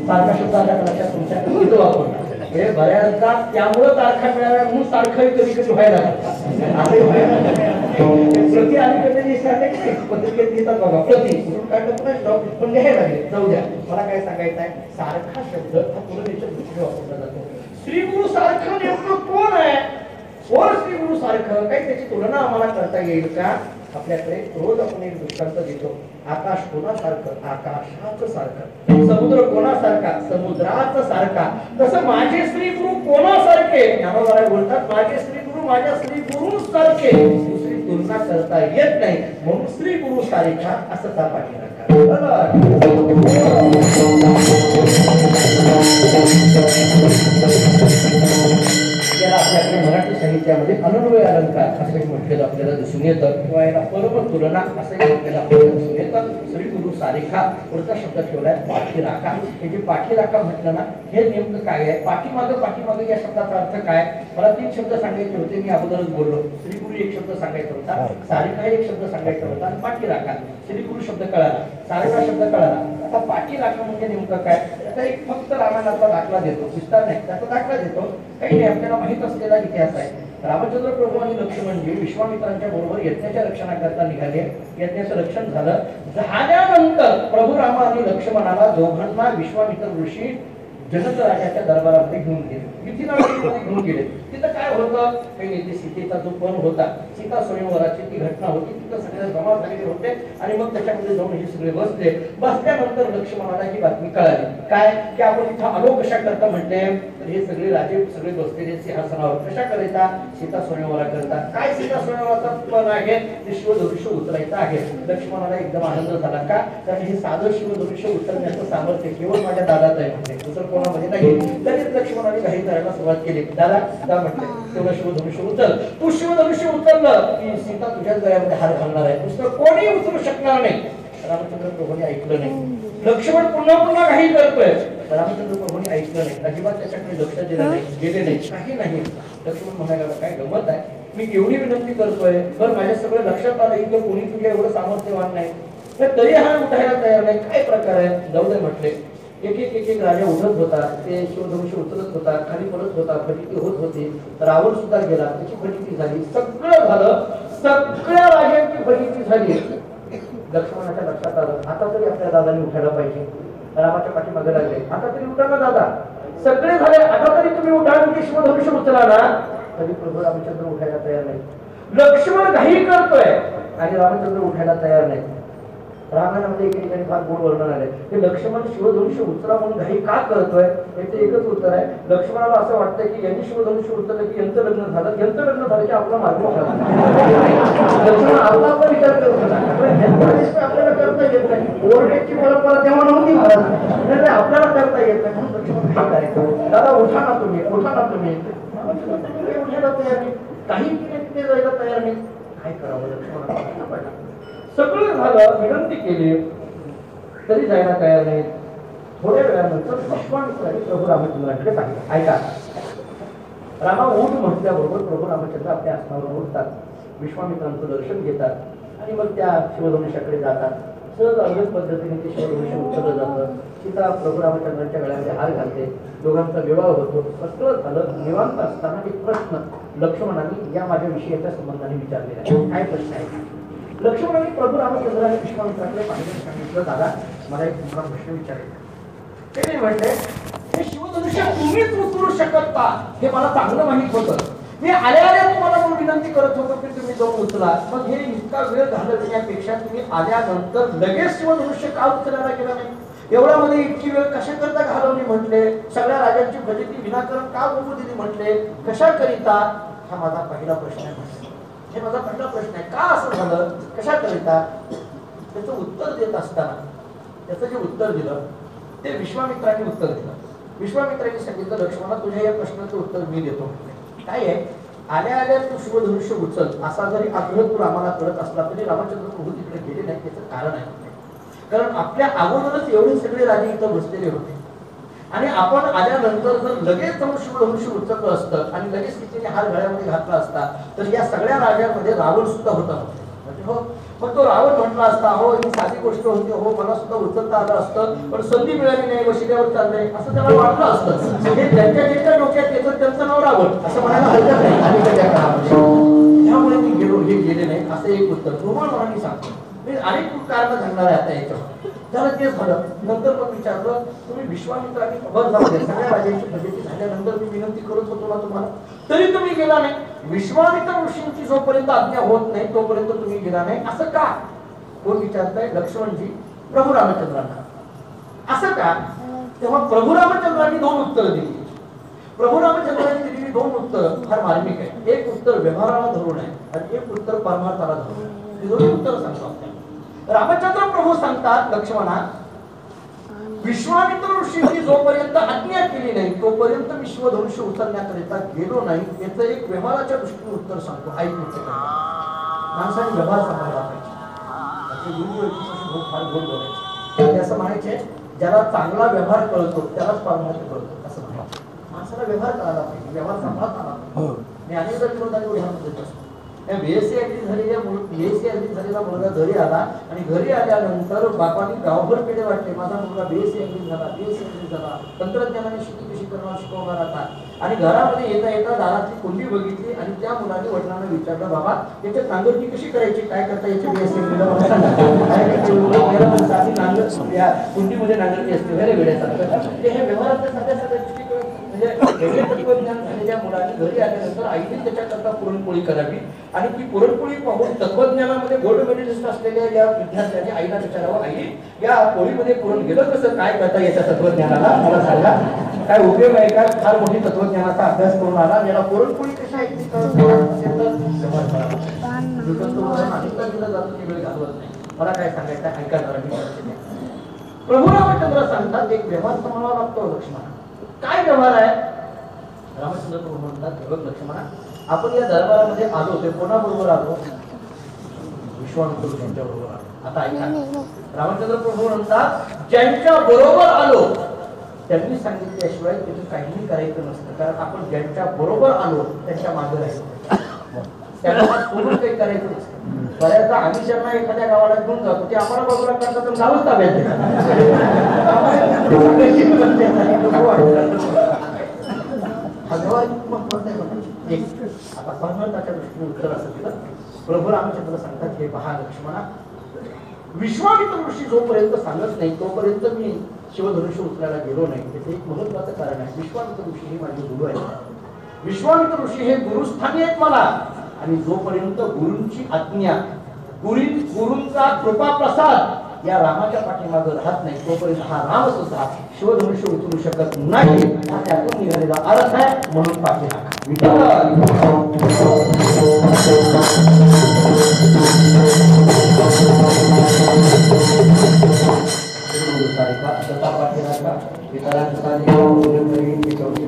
सारखा शब्द आल्या लक्षात तुमच्या वापरतात. हे बऱ्याचदा त्यामुळं तारखा मिळाल्या म्हणून सारखं कधी कधी व्हायला प्रति आणि कधी पत्रिकेत घेतात बघा. प्रति पण लिहायला लागले. जाऊ द्या. मला काय सांगायचं आहे, सारखा शब्द हा तुलनेच्या दृष्टीने वापरला जातो. श्री गुरु सारखं नेमकं कोण आहे, कोण श्री गुरु सारखं काही त्याची तुलना आम्हाला करता येईल का. आपल्याकडे रोज आपण एक दृष्टांत देतो. आकाश कोणासारखं, आकाशाचं सारखं. समुद्र कोणासारखा, समुद्राचं सारखा. तसं माझे श्री गुरु कोणासारखे ज्ञानोबा बोलतात, माझे श्री गुरु माझ्या श्री गुरु सारखे. दुसरी तुलना करता येत नाही म्हणून श्री गुरु सारखा असं का पाठी आपल्याकडे मराठी साहित्यामध्ये अनन्वय अलंकार असं म्हटलेलं आपल्याला दिसून येतं किंवा याला परम तुलना असं म्हटलेलं आपल्याला दिसून येतं. श्री गुरु सारिखा पुढचा शब्द ठेवलाय पाठीराखा. हे जे पाठीराखा म्हटलं ना हे नेमकं काय आहे. पाठीमागं या शब्दाचा अर्थ काय. मला 3 शब्द सांगायचे होते. मी अगोदरच बोललो. श्री गुरु एक शब्द सांगायचा होता, सारिखा एक शब्द सांगायचा होता आणि पाठीराखा. श्री गुरु शब्द कळाला, सारिखा शब्द कळाला. आता पाठीराखा म्हणजे नेमकं काय. त्याचा एक फक्त रामायणाचा दाखला देतो, विस्तार नाही त्याचा दाखला देतो. काही नाही आपल्याला माहित असलेला इतिहास आहे. रामचंद्र प्रभू आणि लक्ष्मणजी विश्वामित्रांच्या बरोबर यज्ञाच्या रक्षणाकरता निघाले. यज्ञाचं रक्षण झाल्यानंतर प्रभू राम आणि लक्ष्मणाला दोघांना विश्वामित्र ऋषी जनक राजाच्या दरबारामध्ये घेऊन गेले. मिथिलामध्ये घेऊन गेले. तिथं काय होतं काही नाही. सीतेचा जो पण होता, सीता स्वयंवराची ती घटना होती. तिथं सगळे जमा झालेले होते आणि मग त्याच्यामध्ये जाऊन हे सगळे बसले. बसल्यानंतर लक्ष्मणाला ही बातमी कळाली काय की आपण इथं आलो कशा करता म्हटले तर हे सगळे राजे सगळे बसलेले सिंहासनावर कशा करायचा, सीता स्वयंवरा करता. काय सीता स्वयंवराचा पण आहे ते शिवधनुष्य उचलायचं आहे. लक्ष्मणाला एकदम आनंद झाला का कारण हे साधं शिवधनुष्य उचलण्याचं सामर्थ्य केवळ माझ्या दादाच आहे म्हणजे दुसरं कोणामध्ये नाही. लगेच लक्ष्मणाने घाई करायला सुरुवात केली. दादा म्हटलं तेवढं शिवधनुष्य उचल. तू शिवधनुष्य उचललं की सीता तुझ्याच गळ्यामध्ये हार घालणार आहे. दुसरं कोणी उचलू शकणार नाही. रामचंद्र प्रभूने ऐकलं नाही. लक्ष्मण पुन्हा घाई करतोय. रामचंद्र प्रभूने ऐकलं नाही. अजिबात त्याच्याकडे लक्ष दिलं नाही, गेले नाही, काही नाही. लक्ष्मण म्हणायला काय गमत आहे. मी एवढी विनंती करतोय पण माझ्या सगळं लक्षात आलं की कोणी तुझ्या एवढं सामर्थ्यवान नाही तरी हा उठायला तयार नाही. काय प्रकार आहे. जाऊ दे म्हटले. एक राजा उठत होता. ते शिवधनुष्य उचलत होता, खाली पडत होता, फटिकी होत होती. रावण सुद्धा गेला, त्याची फटिकी झाली. सगळं झालं. सगळ्या राजांची फटिकी झाली. लक्ष्मणाच्या लक्षात आलं आता तरी आपल्या दादाने उठायला पाहिजे. रामाच्या पाठीमागे लागले. आता तरी उठा ना दादा. सगळे झाले आता तरी तुम्ही उठा म्हणजे शिवधनुष्य उचला ना. तरी प्रभू रामचंद्र उठायला तयार नाही. लक्ष्मण घाई करतोय आणि रामचंद्र उठायला तयार नाही. रामायणामध्ये एक ठिकाणी फार गोड वर्णन आले की लक्ष्मण शिवधनुष्य उचला म्हणून घाई का करतोय. याचं एकच उत्तर आहे. लक्ष्मणाला असं वाटतं की यांनी शिवधनुष्य उचललं की यांचं लग्न झालं, यांचं लग्न झालं की आपला मार्ग लक्ष्मण आपला पण विचार करत आपल्याला करता येत नाही. ओरडेची परंपरा तेव्हा नव्हती महाराज. आपल्याला करता येत नाही म्हणून लक्ष्मण काय करायचं. दादा उठा ना तुम्ही, उठा ना तुम्ही. उठायला तयार नाही. काही तिथे जायला तयार नाही. काय करावं लक्ष्मणाला. सगळं झालं, विनंती केली तरी जायला तयार नाही. थोड्या वेळानंतर विश्वामित्राने प्रभू रामचंद्रांकडे पाहिलं. ऐका रामा उठ म्हटल्याबरोबर प्रभू रामचंद्र आपल्या आसनावर उठतात. विश्वामित्रांचं दर्शन घेतात आणि मग त्या शिवधनुष्याकडे जातात. सहज अवघड पद्धतीने ते शिवधनुष्य उचललं जातं. सीता प्रभू रामचंद्रांच्या गळ्यामध्ये हार घालते, दोघांचा विवाह होतो. सगळं झालं. निवांत असताना एक प्रश्न लक्ष्मणाने या माझ्या विषयाच्या संबंधाने विचारलेला आहे. काय प्रश्न आहे? लक्ष्मणाने प्रभू रामचंद्राने विश्वामित्राकडे पाहिजे सांगितलं, दादा मला एक तुम्हाला प्रश्न विचारायचा. ते म्हणते, हे शिवधनुष्य तुम्हीच उचलू शकत का? हे मला चांगलं माहित होतं. मी आल्या तुम्हाला म्हणून विनंती करत होतो की तुम्ही जाऊन उचला. मग हे इतका वेळ घालवण्यापेक्षा तुम्ही आल्यानंतर लगेच शिवधनुष्य का उचलायला गेला नाही? एवढ्यामध्ये इतकी वेळ कशा करता घालवली म्हटले? सगळ्या राजांची फजिती विनाकारण का होऊ दिली म्हटले? कशा करिता? हा माझा पहिला प्रश्न आहे. हे माझा पहिला प्रश्न आहे. का असं झालं? कशा करिता? त्याचं उत्तर देत असताना त्याचं जे उत्तर दिलं ते विश्वामित्रांनी उत्तर दिलं. विश्वामित्रांनी सांगितलं, लक्ष्मणा तुझ्या या प्रश्नाचं उत्तर मी देतो. काय आहे? आल्या तू शिवधनुष्य उचल असा जरी आग्रह तू आम्हाला करत असला तरी रामचंद्र प्रभू तिकडे गेले नाही. त्याचं कारण आहे, कारण आपल्या अगोदरच एवढे सगळे राजे इथं बसलेले होते आणि आपण आल्यानंतर जर लगेच जाऊन शिवधनुष्य उचललं असतं आणि लगेच तिथे हार गळ्यामध्ये घातला असता तर या सगळ्या राजांमध्ये रावण सुद्धा होता. हो, मग तो रावण म्हटला असता, हो ही साधी गोष्ट होती, हो मला सुद्धा उचलता आलं असतं, पण संधी मिळाली नाही, वशिल्यावर चाललंय असं त्याला वाटलं असतं. हे ज्यांच्या ज्यांच्या डोक्यात येतं त्यांचं नाव रावण असं म्हणायला हरकत नाही अलीकडच्या काळामध्ये. त्यामुळे मी हे गेले नाही असं एक उत्तर तुम्हाला मी सांगतो. मी अनेक कारण सांगणार आहे आता याच्यावर. झालं ते झालं. नंतर मग विचारलं, तुम्ही विश्वामित्रांनी सगळ्या राजांची फजिती झाल्यानंतर मी विनंती करत होतो ना तुम्हाला, तरी तुम्ही गेला नाही. विश्वामित्र ऋषींची जोपर्यंत आज्ञा होत नाही तोपर्यंत तुम्ही गेला नाही. असं का? कोण विचारताय? लक्ष्मणजी प्रभू रामचंद्रांना. असं का? तेव्हा प्रभू रामचंद्रांनी दोन उत्तर दिली. प्रभू रामचंद्रांनी दिलेली दोन उत्तर फार मार्मिक आहे. एक उत्तर व्यवहाराला धरून आहे आणि एक उत्तर परमार्थाला धरून आहे. हे दोन्ही उत्तर सांगतो आपल्याला. रामचंद्र प्रभू सांगतात, लक्ष्मणा विश्वामित्र ऋषींनी जोपर्यंत आज्ञा केली नाही तोपर्यंत मी शिवधनुष्य उचलण्याकरिता गेलो नाही. याचं एक व्यवहाराच्या दृष्टीने उत्तर सांगतो. ऐक माणसाने व्यवहार सांभाळला पाहिजे. फार गोड बोलायचे. असं म्हणायचे, ज्याला चांगला व्यवहार कळतो त्यालाच परमार्थ कळतो असं म्हणायचं. माणसाला व्यवहार करायला पाहिजे, व्यवहार सांभाळता आला पाहिजे. मी अनेकदा विरोधाने उदाहरण देत असतो. बीएससी झालेला मुलगा घरी आला आणि घरी आल्यानंतर बापांनी गावभर पेढे वाटले. माझा मुलगा बीएससी झाला, तंत्रज्ञानाने शेती कशी करणार शिकवणार आता. आणि घरामध्ये येता येता दारातली कुंडी बघितली आणि त्या मुलाने वडिलांना विचारलं, बाबा याच्यात नांगरणी कशी करायची, काय करता याची बीएससी कुंडीमध्ये नांगरणी असते वेड्यासारखं. हे व्यवहारातल्या साध्या साध्या गोष्टी तत्वज्ञान झालेल्या मुलाने घरी आल्यानंतर आईने त्याच्याकरता पुरणपोळी करावी आणि ती पुरणपोळी पाहून तत्वज्ञानामध्ये गोल्ड मेडलिस्ट असलेल्या या विद्यार्थ्याने आईला विचारावं, आई या पोळीमध्ये पुरण गेलं कसं, काय करता याच्या तत्वज्ञानाला मला सांगा, काय उपयोग आहे का? फार मोठी तत्वज्ञानाचा अभ्यास करून आला, याला पुरणपोळी कशा आहे मला काय सांगायचं ऐका जरा. प्रभू रामचंद्र सांगतात एक व्यवहार सांभाळावा लागतो लक्ष्मणा. काय व्यवहार आहे? रामचंद्र प्रभू म्हणतात, लक्ष्मणा आपण या दरबारामध्ये आलो ते कोणाबरोबर आलो? विश्वामित्र ऋषींच्या बरोबर आलो. आता ऐका, रामचंद्र प्रभू म्हणतात ज्यांच्या बरोबर आलो त्यांनी सांगितल्याशिवाय तिथे काहीही करायचं नसतं. कारण आपण ज्यांच्या बरोबर आलो त्यांच्या मागे राहायचं, त्यांना सोडून काही करायचं नसतं. बऱ्याचदा आम्ही ज्यांना एखाद्या गावाला घेऊन जातो ते आम्हाला बाजूला करतात तर गावच ताब्यात देतात. आता परमार्थाच्या दृष्टीने उत्तर असं दिलं. प्रभू रामचंद्र सांगतात, हे पहा लक्ष्मणा, विश्वामित्र ऋषी जोपर्यंत सांगत नाही तोपर्यंत मी शिवधनुष्य उचलायला गेलो नाही. त्याचं एक महत्वाचं कारण आहे. विश्वामित्र ऋषी हे माझे गुरु आहेत. विश्वामित्र ऋषी हे गुरुस्थानी आहेत मला, आणि जोपर्यंत गुरूंची आज्ञा गुरूंचा कृपा प्रसाद या रामाच्या पाठीमागे राहत नाही तोपर्यंत हा राम सुद्धा शिवधनुष्य उचलू शकत नाही. हा त्यातून निघालेला अर्थ आहे. म्हणून पाठीमागे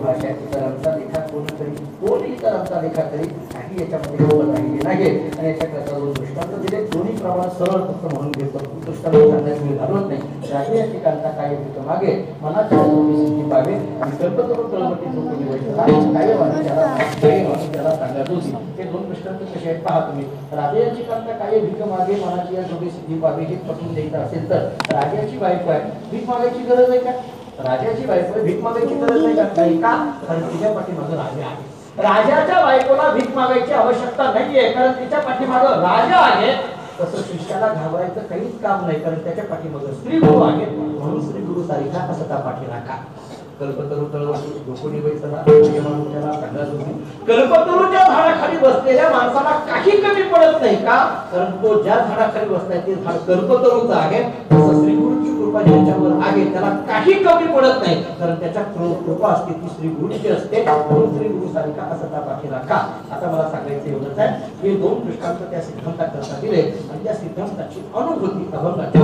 भाषा इतरांचा लेखा कोणी इतरांचा लेखा तरी काही याच्यामध्ये गंमत राहिली नाही आणि याच्याकरता दोन दृष्टांत दिले दोन्ही प्रमाण सरळ फक्त म्हणून घेतो दृष्टांत सांगण्यास वेळ घालवत नाही राजे याची कांता काय होतं मागे मनाच्या सिद्धी पावे आणि कल्पतरू तळमती चौकडी वैठला काय माणूस त्याला सांगण्यात होती हे दोन दृष्टांत कसे आहेत पहा तुम्ही राजाची कांता काय भीक मागे मनाची या जोडी सिद्धी पावे हे पटवून द्यायचं असेल तर राजाची बायको आहे भीक मागायची गरज आहे का राजाची बायको भीक मागायची गरज नाही का कारण तिच्या पाठीमागं राजा आहे राजाच्या बायकोला भीक मागायची आवश्यकता नाहीये कारण तिच्या पाठीमागं राजा आहे तसं शिष्याला घाबरायचं काहीच काम नाही कारण त्याच्या पाठीमागं स्त्री गुरु आहे म्हणून स्त्री गुरु सारिखा असं त्या पाठी राखा कल्पतरू तळवटी डोकोनी बैसला कल्पतरूच्या झाडाखाली बसलेल्या माणसाला काही कमी पडत नाही का कारण तो ज्या झाडाखाली बसलाय ते झाड कल्पतरूचं आहे तसं श्री गुरुची कृपा ज्याच्यावर आहे त्याला काही कमी पडत नाही कारण त्याच्या कृपा असते ती श्री गुरुची असते म्हणून श्री गुरु सारिखा असं त्या पाठी राखा आता मला सांगायचं एवढंच आहे हे दोन दृष्टांत त्या सिद्धांताकरता दिले आणि त्या सिद्धांताची अनुभूती अभंगाच्या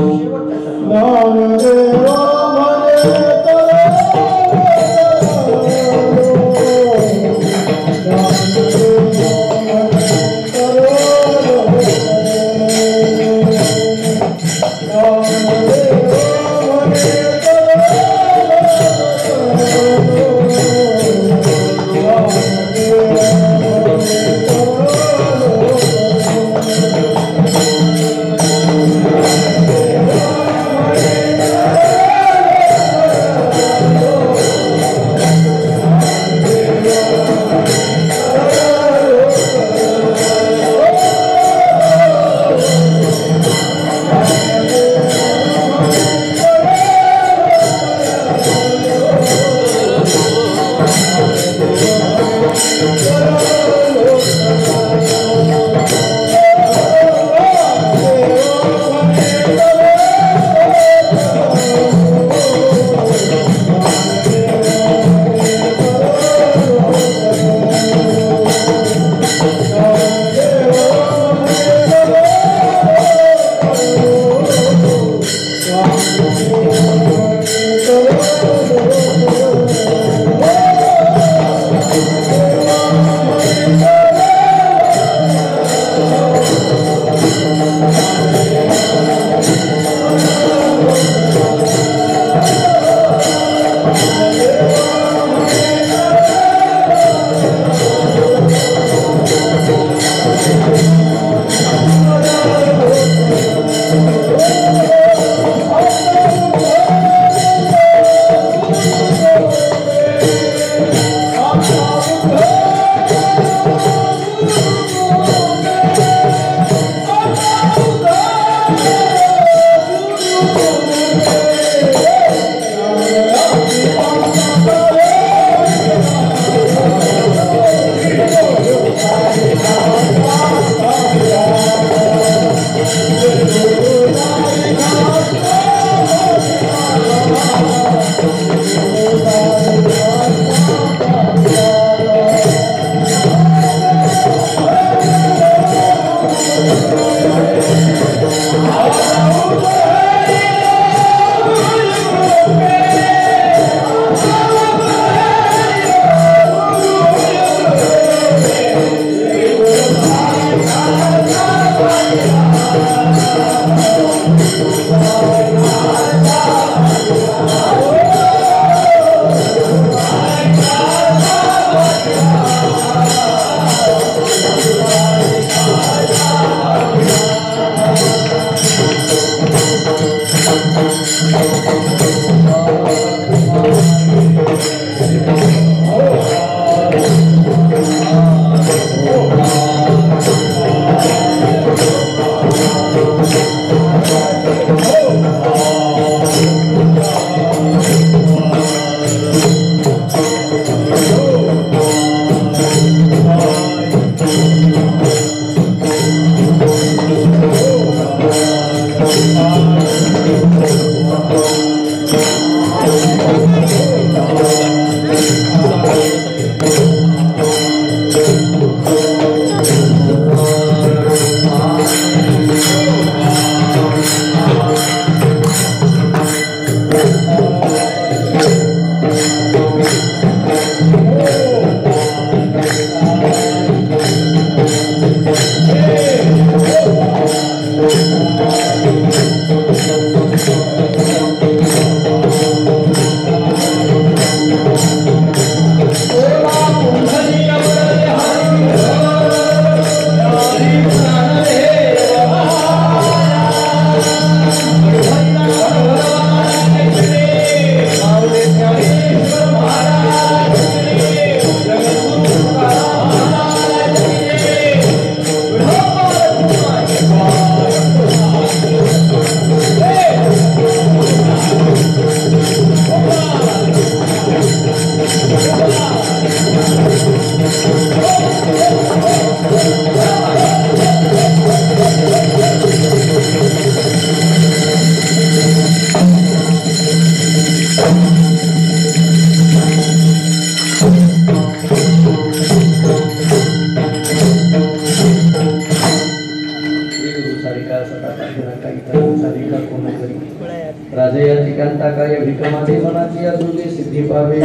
Oh, राजया ठिकाणता काय भिकमाने मनाची अजून सिद्धी पावे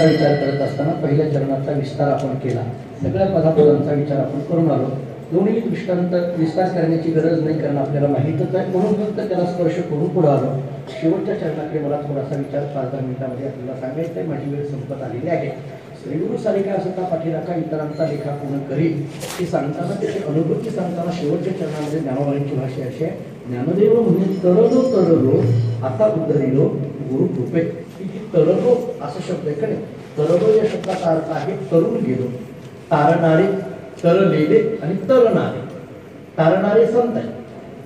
विचार करत असताना पहिल्या चरणाचा विस्तार आपण केला, सगळ्या पदापदांचा विचार आपण करून आलो. दोन्ही दृष्टांत विस्तार करण्याची गरज नाही, कारण आपल्याला माहितच आहे, म्हणून फक्त त्याला स्पर्श करून पुढे आलो. शेवटच्या चरणाकडे मला थोडासा विचार 5-10 मिनिटांमध्ये आपल्याला सांगायचा आहे. माझी वेळ संपत आलेली आहे. श्रीगुरु सारिका असता पाठीराखा इतरांचा लेखा पूर्ण करील हे सांगताना त्याची अनुभूती सांगताना शेवटच्या चरणामध्ये ज्ञानोबांची भाषा अशी आहे, ज्ञानदेव म्हणजे तरलो तरलो आता उद्धरिलो गुरु कृपे. तरलो असा शब्द आहे कडे. तरलो या शब्दाचा अर्थ आहे तरुण गेलो, तारणारे, तरलेले आणि तरणारे. तारणारे संत आहे,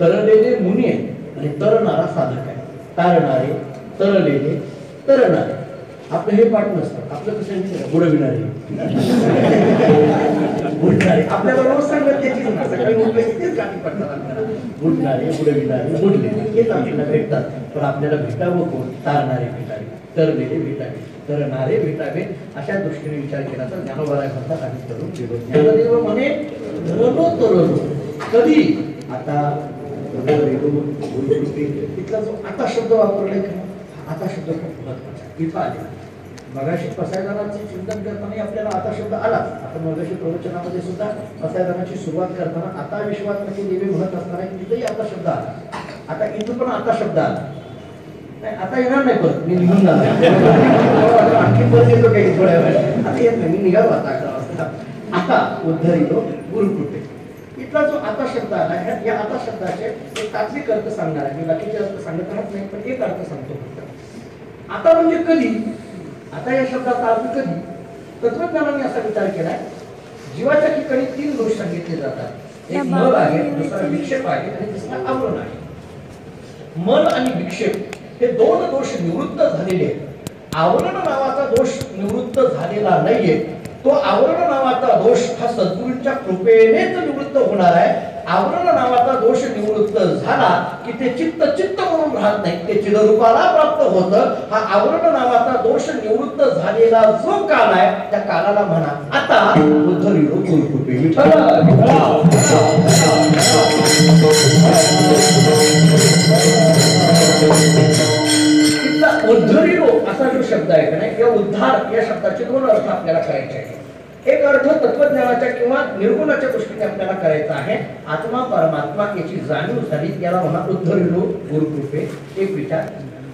तरलेले मुनी आहे आणि तरणारा साधक आहे. तारणारे, तरलेले, तरणारे. आपलं हे पाठ नसतं, आपलं कसं बुडविणारे बुडणारे. आपल्याला रोज सांगत त्याची सकाळी तेच गाठी पडतात आपल्याला. बुडणारे, बुडविणारे, बुडले हेच आपल्याला भेटतात. पण आपल्याला भेटावं कोण? तारणारे भेटावे, तरलेले भेटावे, तरणारे भेटावे. अशा दृष्टीने विचार केला तर ज्ञानोबाराय म्हणतात आम्ही तरुण गेलो. ज्ञानदेव म्हणे तरलो तरलो. कधी? आता तिथला जो आता शब्द वापरलाय, आता शब्द खूप महत्वाचा इथं आले. मगाशी पसायदानाचे चिंतन करताना आपल्याला आता शब्द आलाच. आता मगाशी प्रवचनामध्ये सुद्धा पसायदानाची सुरुवात करताना आता विश्वात म्हणजे देवी म्हणत असताना तिथंही आता शब्द आला. आता इथं पण आता शब्द आला. आता येणार नाही, परत मी निघून जाणार, आणखी परत येतो काही थोड्या वेळ. आता येत नाही, मी निघालो आता 11 वाजता. आता उद्धरितो गुरुकृपे. इथला जो आता शब्द आला, या आता शब्दाचे एक तात्विक अर्थ सांगणार आहे. मी बाकीचे अर्थ सांगत राहत नाही, पण एक अर्थ सांगतो. आता म्हणजे कधी? आता या शब्दाचा अर्थ कधी? तत्वज्ञानाने असा विचार केलाय, जीवाच्या ठिकाणी 3 दोष सांगितले जातात. एक मल आहे, दुसरा विक्षेप आहे आणि तिसरा आवरण आहे. मल आणि विक्षेप हे 2 दोष निवृत्त झालेले आहेत. आवरण नावाचा दोष निवृत्त झालेला नाहीये. तो आवरण नावाचा दोष हा सद्गुरूंच्या कृपेनेच निवृत्त होणार आहे. आवरण नावाचा दोष निवृत्त झाला की ते चित्त चित्त म्हणून राहत नाही, ते चिदरूपाला प्राप्त होतं. हा आवरण नावाचा दोष निवृत्त झालेला जो काल आहे त्या कालाला म्हणा आता उद्धरिलो गुरुकृपे. उद्धरिलो असा जो शब्द आहे का नाही, या उद्धार या शब्दाचे 2 अर्थ आपल्याला करायचे आहेत. एक अर्थ तत्वज्ञानाच्या किंवा निर्गुणाच्या दृष्टीने आपल्याला करायचा आहे. आत्मा परमात्मा याची जाणीव झाली, याला म्हणा उद्धरिलो गुरुकृपे, एक विचार.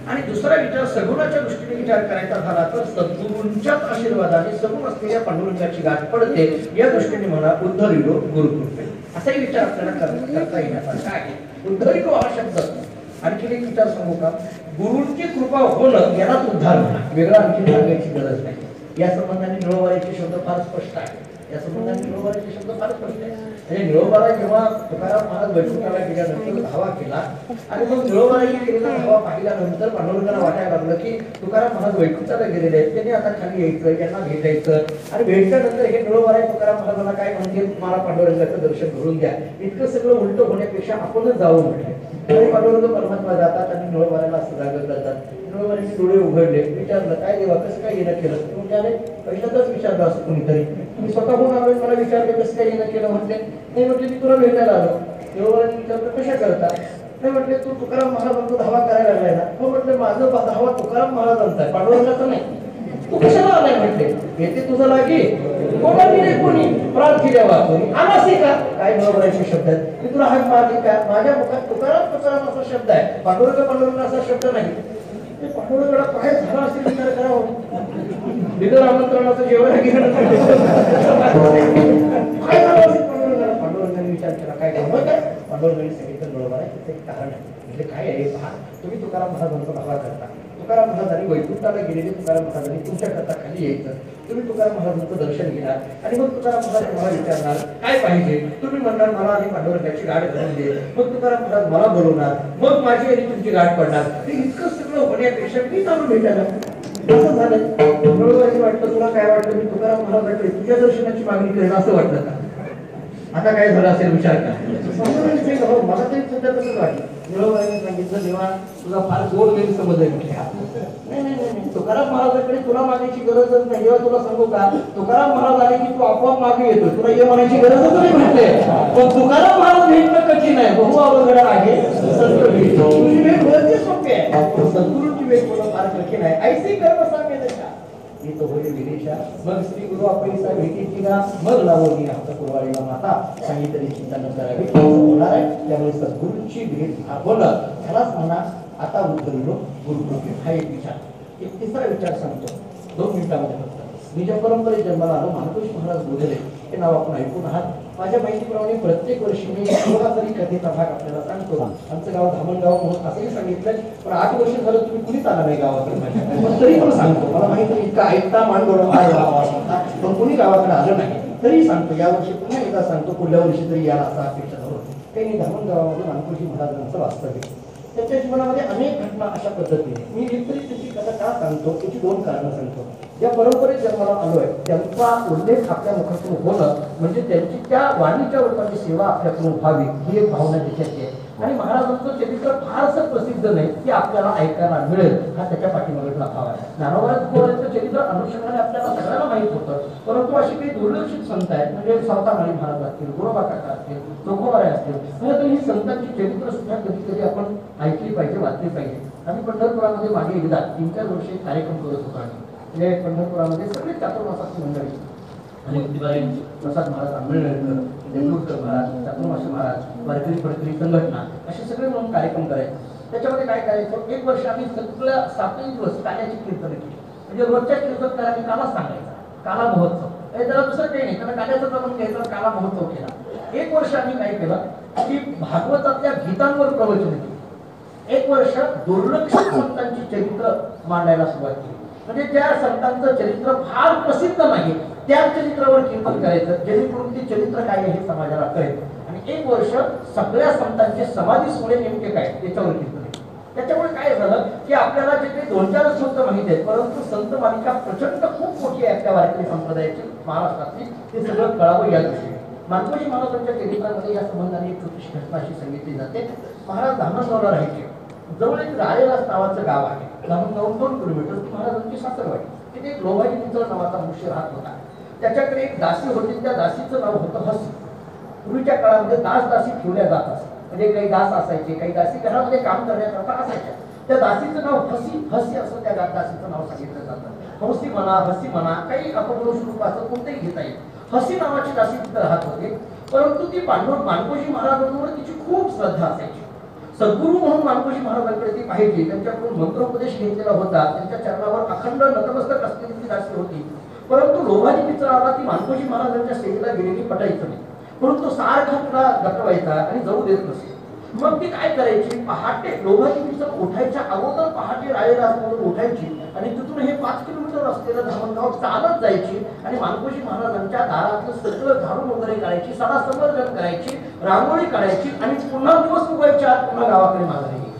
आणि दुसरा विचार सगुणाच्या दृष्टीने विचार करायचा झाला तर सद्गुरूंच्याच आशीर्वादाने सगुण असलेल्या पांडुरंगाची गाठ पडते, या दृष्टीने म्हणा उद्धरिलो गुरुकृपे. असाही विचार आपल्याला करता येण्यासारखा आहे. उद्धरिलो हा शब्द आणखी एक विचार सांगू का? गुरूंची कृपा होणं यालाच उद्धार म्हणा, वेगळा आणखी सांगायची गरज नाही. या संबंधाने निळोबाराचे शब्द फार स्पष्ट आहे. या संबंधाने निळोबाराचे शब्द फार स्पष्ट आहे. म्हणजे निळोबारा जेव्हा तुकाराम महाराज वैकुंठाला गेल्यानंतर धावा केला आणि मग निळोबाराने केलेला धावा पाहिल्यानंतर पांडुरंगाला वाटायला लागलं की तुकाराम महाराज वैकुंठाला गेलेले आहेत, त्यांनी आता खाली यायचं, यांना भेटायचं. आणि भेटल्यानंतर हे निळोबारा तुकाराम महाराजांना काय म्हणते, मला पांडुरंगाचं दर्शन घडून द्या. इतकं सगळं उलट होण्यापेक्षा आपणच जावं म्हटलं. आणि पांडुरंग परमात्मा जातात आणि निळोबाराला सुधागत करतात. निळोबाराचे डोळे उघडले, विचारलं काय देवा कसं काय येणं केलं? त्याने पहिल्यांदाच विचारलं असं कोणीतरी, मी स्वतःहून आलो मला विचारलं कसं काय येणं केलं? म्हटले नाही, म्हटले मी तुला भेटायला आलो. निळोबाराने विचारलं कशा करता? नाही म्हटले तू तुकाराम महाराजांचा धावा करायला लागलाय ना? हो म्हटलं माझं धावा तुकाराम महाराजांचा आहे, पांडुरंगाचा नाही. तू कशाला आलाय? म्हटले येते तुझं लागे कोणाला नाही, कोणी प्रार्थना वाचून आलासी का? काय निळोबाराचे शब्द आहेत, मी तुला हात मारली का? माझ्या मुखात तुकाराम तुकाराम असा शब्द आहे, पांडुरंग पांडुरंग असा शब्द नाही. पांडुरंगाला काय झाला असेल विचार करावा. बिगर आमंत्रणाचं जेवण घेणं काय झालं असेल पांडुरंगाला? पांडुरंगाने विचार केला काय गमत आहे? पांडुरंगाने सांगितलं निळोबारा त्याचं एक कारण आहे. म्हणजे काय आहे पहा, तुम्ही तुकाराम महाराजांचा धावा करता, तुकाराम महाराजांनी वैकुंठाला गेलेले तुकाराम महाराजांनी तुमच्याकरता खाली यायचं, तुम्ही तुकाराम महाराजांचं दर्शन घेणार आणि मग तुकाराम महाराज तुम्हाला विचारणार काय पाहिजे? तुम्ही म्हणणार मला आणि पांडुरंगाची गाठ घालून दे. मग तुकाराम महाराज मला बोलवणार, मग माझी आणि तुमची गाठ पडणार. इतकं सगळं होण्यापेक्षा मी चालू भेटायला असं झालं. वाटतं तुला काय वाटतं? मी तुकाराम महाराजांकडे तुझ्या दर्शनाची मागणी करेन असं वाटलं का? आता काय झालं असेल विचार करा. मला तरी सुद्धा तसंच वाटलं. निळोबाईने सांगितलं देवा तुला फार गोड वेळ समजलं म्हटलं. नाही तुकाराम महाराजांकडे तुला मागायची गरजच नाही. जेव्हा तुला सांगू का तुकाराम महाराज आले की तू आपोआप मागे येतो, तुला ये म्हणायची गरजच नाही म्हटले. पण तुकाराम महाराज भेटणं कठीण आहे, बहु अवघड आहे. संत भेट तुझी भेट भरती सोपी आहे, सद्गुरूची भेट होणं फार कठीण आहे. ऐसी कर्म सांगे त्याच्या तो होईल विदेशा. मग श्री गुरु आपलीसा भेटीची ना मग लावणी हात कुरवाडीला माता सांगितली चिंता न करावी होणार आहे. त्यामुळे सद्गुरूंची भेट होणं ह्यालाच म्हणा आता उद्धरलो गुरुकृपे. हा एक विचार. एक तिसरा विचार सांगतो 2 मिनिटांमध्ये फक्त. मी ज्या परंपरेत जन्माला आलो मानकोश महाराज बोधले हे नाव आपण ऐकून आहात. माझ्या माहितीप्रमाणे प्रत्येक वर्षी मी थोडा तरी कथेचा भाग आपल्याला सांगतो. आमचं गाव धामणगाव म्हणून असंही सांगितलं, पण 8 वर्ष झालं तुम्ही कुणीच आला नाही गावाकडे माझ्या, पण तरी पण सांगतो. मला माहिती इतका ऐकता मांडोळा पण कुणी गावाकडे आलं नाही तरी सांगतो. या वर्षी पुन्हा एकदा सांगतो, पुढल्या वर्षी तरी याला असा अपेक्षा धरून. काही नाही, धामणगावामध्ये मानकोशी महाराजांचं वास्तव्य. त्याच्या जीवनामध्ये अनेक घटना अशा पद्धतीने मी एकतरी त्याची कथा का सांगतो त्याची 2 कारणं सांगतो. ज्या परंपरेत जन्माला आलोय त्यांचा उल्लेख आपल्या मुखातून होणं म्हणजे त्यांची त्या वाणीच्या रूपाची सेवा आपल्याकडून व्हावी ही एक भावना त्याच्याची आहे. आणि महाराजांचं चरित्र फारसं प्रसिद्ध नाही की आपल्याला ऐकायला मिळेल, हा त्याच्या पाठीमागचा भाव आहे. ज्ञानोबा तुकोबांचं चरित्र अनुषंगाने आपल्याला सगळ्यांना माहित होतं, परंतु अशी काही दुर्लक्षित संत आहेत म्हणजे सावतामाळी महाराज असतील, गुरोबा काका असतील, चोखोबारे असतील, म्हणजे ही संतांची चरित्र सुद्धा कधी कधी आपण ऐकली पाहिजे, वाचली पाहिजे. आम्ही पंढरपुरामध्ये मागे एकदा 3-4 वर्षे कार्यक्रम करत होतो. म्हणजे पंढरपुरामध्ये सगळे चातुर्मासाची मंडळी आणि प्रसाद महाराज आंबेडकर, देवूरकर महाराज, चातुर्मासी महाराज, वारकरी फडकरी संघटना असे सगळे म्हणून कार्यक्रम करायचे. त्याच्यामध्ये काय करायचं, 1 वर्ष आम्ही सगळं 7 दिवस काल्याची कीर्तन केली. म्हणजे रोजच्या कीर्तनकारांनी काला सांगायचा, काला महोत्सव. त्याला दुसरं काही नाही, त्याला काल्याचा जाणून घ्यायचा, काला महोत्सव केला. 1 वर्ष आम्ही काय केलं की भागवतातल्या गीतांवर प्रवचन केली. 1 वर्ष दुर्लक्षित संतांची चरित्र मांडायला सुरुवात केली. म्हणजे ज्या संतांचं चरित्र फार प्रसिद्ध नाही त्या चरित्रावर कीर्तन करायचं, जेणेकरून ते चरित्र काय आहे हे समाजाला कळेल. आणि 1 वर्ष सगळ्या संतांचे समाधी सोहळे नेमके काय त्याच्यावर कीर्तन. त्याच्यामुळे काय झालं की आपल्याला जे काही 2-4 संत माहिती आहेत, परंतु संत मालिका प्रचंड खूप मोठी आहे आपल्या वारकरी संप्रदायाची महाराष्ट्रातली, ते सगळं कळावं या दृष्टीने. मानकोजी महाराजांच्या चरित्रामध्ये या संबंधाने एक छोटीशी घटना अशी सांगितली जाते. महाराज धामणगावला राहायचे. जवळ एक राळेलास नावाचं गाव आहे, धामणगावून 2 किलोमीटर. महाराजांची सासरवाडी. तिथे एक लोभाजी मित्र नावाचा मनुष्य राहत होता. त्याच्याकडे एक दासी होती, त्या दासीचं नाव होतं हसी. पूर्वीच्या काळामध्ये दासी ठेवल्या जात असत, म्हणजे काही दास असायचे, काही दासी घरामध्ये काम करण्याकरता असायच्या. त्या दासीचं नाव हसी असं त्या दासीचं नाव सांगितलं जातं. हसी म्हणा काही अपपुरुष रूपाचं कोणतंही घेता येईल. हसी नावाची दासी तिथं राहत होते, परंतु ती मानकोजी महाराजांवर तिची खूप श्रद्धा असायची. सद्गुरू म्हणून मानकोजी महाराजांकडे ती पाहिजे, त्यांच्याकडून मंत्रोपदेश घेतलेला होता, त्यांच्या चरणावर अखंड नतमस्तक असलेली ती दासी होती. परंतु लोभाजी मित्राला ती मानकोजी महाराजांच्या सेवेला गेलेली पटायचं नाही, परंतु सारखा तिला गटवायचा आणि जाऊ देत नसे. मग ती काय करायची, पहाटे लोभाजी मित्र उठायच्या अगोदर पहाटे राळेलासमधून उठायची आणि तिथून हे 5 किलोमीटर असलेलं धामणगाव चालत जायची आणि मानकोजी महाराजांच्या दारातलं सगळं झाडून वगैरे काढायची, सडा संवर्धन करायची, रांगोळी काढायची आणि पुन्हा दिवस उगवायच्या पुन्हा गावाकडे माघारी यायची,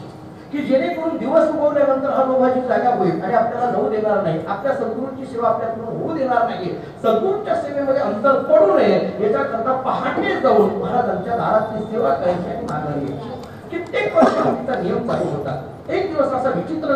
की जेणेकरून दिवस उगवल्यानंतर हा लोभाजी जागा होईल आणि आपल्याला जाऊ देणार नाही, आपल्या सद्गुरूंची सेवा आपल्याकडून होऊ देणार नाही, सद्गुरूंच्या सेवेमध्ये अंतर पडू नये याच्याकरता पहाटे जाऊन महाराजांच्या दारातली सेवा करायची आणि माघारी यायची. कित्येक वर्ष तिचा नियम चालू होता. एक दिवस असा विचित्र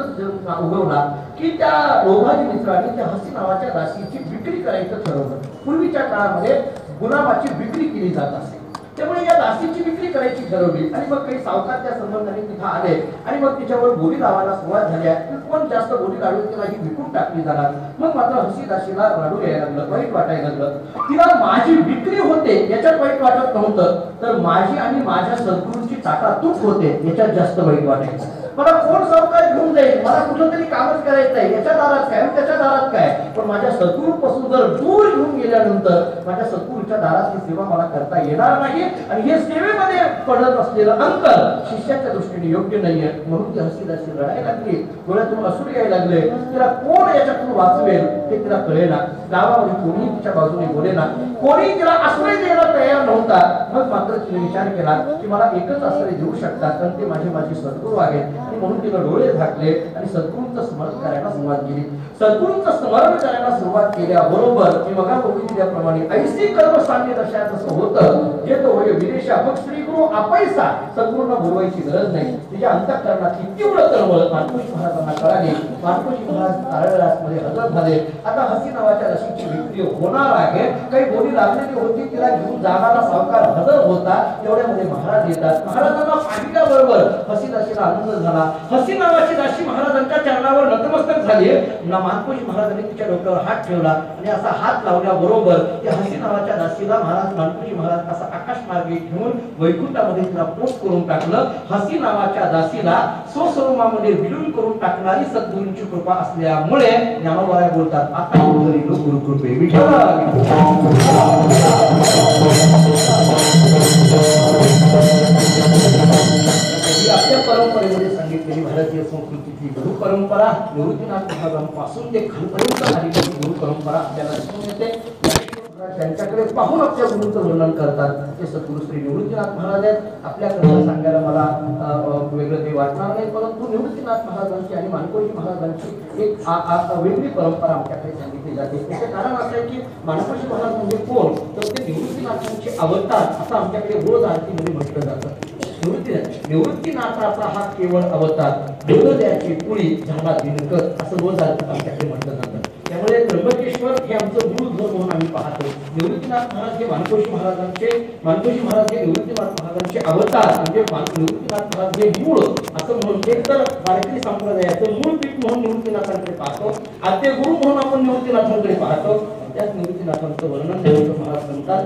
उगवला की त्या लोभाजी मित्राने त्या हसी नावाच्या दासीची विक्री करायचं ठरवलं. पूर्वीच्या काळामध्ये गुलामाची विक्री केली जात असे, त्यामुळे या दासीची विक्री करायची ठरवली. आणि मग काही सावकार त्या संबंधाने तिथं आले आणि मग तिच्यावर बोली लावायला सुरुवात झाली. कोण जास्त बोली लावली तिला ही विकून टाकली जाणार. मग मात्र हसी दासीला रडू यायला लागलं, वाईट वाटायला लागलं. तिला माझी विक्री होते याच्यात वाईट वाटत नव्हतं, तर माझी आणि माझ्या सद्गुरूंची चाकातूक होते याच्यात जास्त वाईट वाटायचं. मला कोण सावकार घेऊन जाईल, मला कुठं तरी कामच करायचं आहे, याच्या दारात काय त्याच्या दारात काय, पण माझ्या सद्गुरूपासून जर दूर घेऊन गेल्यानंतर माझ्या सद्गुरूच्या दारातली सेवा मला करता येणार नाही. आणि हे सेवेमध्ये पडत असलेलं अंतर शिष्याच्या दृष्टीने योग्य नाहीये, म्हणून ती हसीदासी रडायला लागली, डोळ्यातून असूर यायला लागले. तिला कोण याच्यातून वाचवेल हे तिला कळेना. गावामध्ये कोणी तिच्या बाजूने बोलेना, कोणी तिला आश्रय द्यायला तयार नव्हता. मग मात्र तिने विचार केला की मला एकच आश्रय देऊ शकतात, तर ते माझे सद्गुरू आहेत. आणि म्हणून तिने डोळे झाकले आणि सद्गुरूंचं स्मरण करायला सुरुवात केली. सद्गुरूंचं स्मरण करायला सुरुवात केल्याबरोबर मी मगा बोलली दिल्याप्रमाणे ऐसी कर्म सांगणे दशाचं होतं जे तो होय विदेशा. मग श्री गुरु आपैसा, सद्गुरूंना बोलवायची गरज नाही. तिच्या अंतःकरणातली तीव्र तळमळ मार्कोजी महाराजांना कळाली. मार्कोजी महाराज तारळदासमध्ये हजर झाले. आता हसी नावाच्या रशीची विक्री होणार आहे. काही बोली लागलेली होती, तिला घेऊन जाणारा सावकार हजर होता. तेवढ्यामध्ये महाराज येतात. महाराजांना पाठील्याबरोबर हसी दासीला आनंद झाला. हसी नावाची दासी महाराजांच्या चरणावर नतमस्तक झाली. मार्कोजी महाराजांनी तिच्या डोक्यावर हात ठेवला आणि असा हात लावल्याबरोबर त्या हसी नावाच्या दासीला मार्कोजी महाराज असा आकाश मार्गे घेऊन वैकुंठामध्ये तिला पोस्ट करून टाकलं. हसी नावाच्या दासीला स्वस्वरूपामध्ये विलीन करून टाकणारी सद्गुरूंची कृपा असल्यामुळे ज्ञानोबा बोलतात आता गुरु कृपे विठ्ठल. आपल्या परंपरेमध्ये सांगितलेली भारतीय संस्कृतीची गुरु परंपरा निवृत्तीनाथ महाराजांपासून ते खालपर्यंत आलेली गुरु परंपरा आपल्याला दिसून येते. त्यांच्याकडे पाहून आपल्या गुरुचं वर्णन करतात. ते सद्गुरू श्री निवृत्तीनाथ महाराज आहेत. आपल्याकडे सांगायला मला वेगळं काही वाटणार नाही, परंतु निवृत्तीनाथ महाराजांची आणि मानकोजी महाराजांची एक वेगळी परंपरा आमच्याकडे सांगितली जाते. त्याचे कारण असं आहे की मानकोजी महाराज म्हणजे कोण, तर ते निवृत्तीनाथांचे अवतार असं आमच्याकडे रोज आरतीमध्ये म्हटलं जातं. निवृत्तीनाथाचा हा केवळ अवतार, बोधद्याची पुळी झाला दिनकर असं रोज आमच्याकडे म्हटलं जातं. त्यामुळे त्र्यंबकेश्वर हे आमचं मूळ घर म्हणून आम्ही पाहतो. निवृत्तीनाथ महाराज हे मानकोजी महाराज हे निवृत्तीनाथ महाराजांचे अवतार म्हणजे निवृत्तीनाथ महाराज हे मूळ असं म्हणून एक तर वारकरी संप्रदायाचं मूळ पीठ म्हणून निवृत्तीनाथांकडे पाहतो, आद्य गुरु म्हणून आपण निवृत्तीनाथांकडे पाहतो. त्याच निवृत्तीनाथांचं वर्णन महाराज म्हणतात.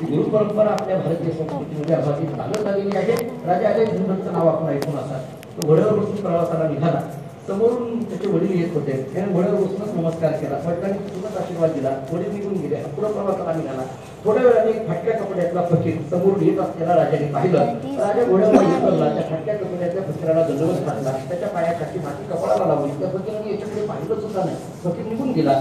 गुरु परंपरा आपल्या भारतीय संस्कृतीमध्ये अबाधित चालत आलेली आहे. राजा अलेक्झांडरचं नाव आपण ऐकून असाल. तो घोड्यावर बसून प्रवासाला निघाला. समोरून त्याचे वडील येत होते. त्याने घोड्यावर बसूनच नमस्कार केला. वडिलांनी तिथूनच आशीर्वाद दिला. वडील निघून गेले. पुढे प्रवासाला निघाला. थोड्या वेळाने एक फाटक्या कपड्यातला फकीर समोर येत असलेला राजाने पाहिलं. राजा घोड्यावर उतरला. त्या फाटक्या कपड्यातल्या फकीराला दंडवत घातला. त्याच्या पायाखाली माती कपाळाला लावली. त्या फकीराने याच्याकडे पाहिलं सुद्धा नाही. फकीर निघून गेला.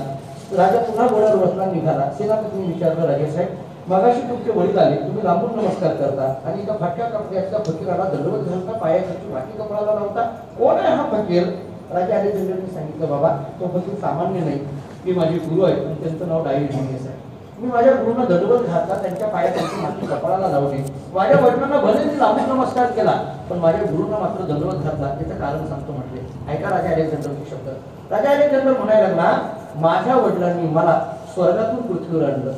राजा पुन्हा घोड्यावर बसला निघाला. सेनापतीने विचारलं, राजेसाहेब मगाशी तुमचे वडील आले, तुम्ही लांबून नमस्कार करता आणि एका फाटक्या कपड्याच्या फकीराला दंडवत घालता, पायाखाली माती कपाळाला लावता, कोण आहे हा फकीर? राजा अलेक्झांडरने सांगितलं, बाबा तो फकीर सामान्य नाही, ते माझे गुरु आहेत आणि त्यांचं नाव डायोजनियस आहे. मी माझ्या गुरुंना दंडवत घातला, त्यांच्या पायाखाली माती कपाळाला लावली. माझ्या वडिलांना भले मी लांबून नमस्कार केला, पण माझ्या गुरुंना मात्र दंडवत घातला. त्याचं कारण सांगतो म्हटले. ऐका राजा अलेक्झांडरचे शब्द. राजा अलेक्झांडर म्हणायला लागला, माझ्या वडिलांनी मला स्वर्गातून पृथ्वीवर आणलं,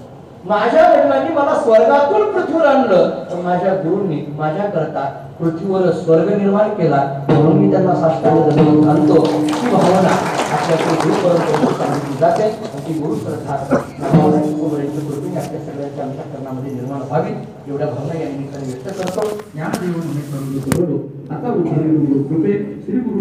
माझ्या वडिलांनी मला स्वर्गातून पृथ्वीवर आणलं, तर माझ्या गुरूंनी माझ्याकरता पृथ्वीवर स्वर्ग निर्माण केला, म्हणून मी त्यांना साष्टांग दंडवत घालतो. ही भावना आपल्याकडे गुरु परंपरेत सांगितली जाते. ती गुरु श्रद्धा कृपेने आपल्या सगळ्यांच्या अंतःकरणामध्ये निर्माण व्हावी एवढ्या भावना या निमित्ताने व्यक्त करतो. ज्ञानदेव करू आता कृपे श्री गुरु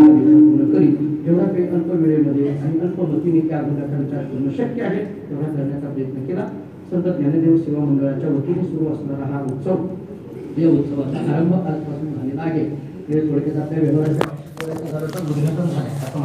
पूर्ण करी. जेवढा काही अल्प वेळेमध्ये आणि अल्प मतीने त्या अभ्यासाचा करणं शक्य आहे तेवढा करण्याचा प्रयत्न केला. संत ज्ञानदेव सेवा मंडळाच्या वतीने सुरू असणारा हा उत्सव, या उत्सवाचा आरंभ आजपासून झालेला आहे. हे थोडक्यात आपल्या व्यवहाराच्या उद्घाटन झाले असं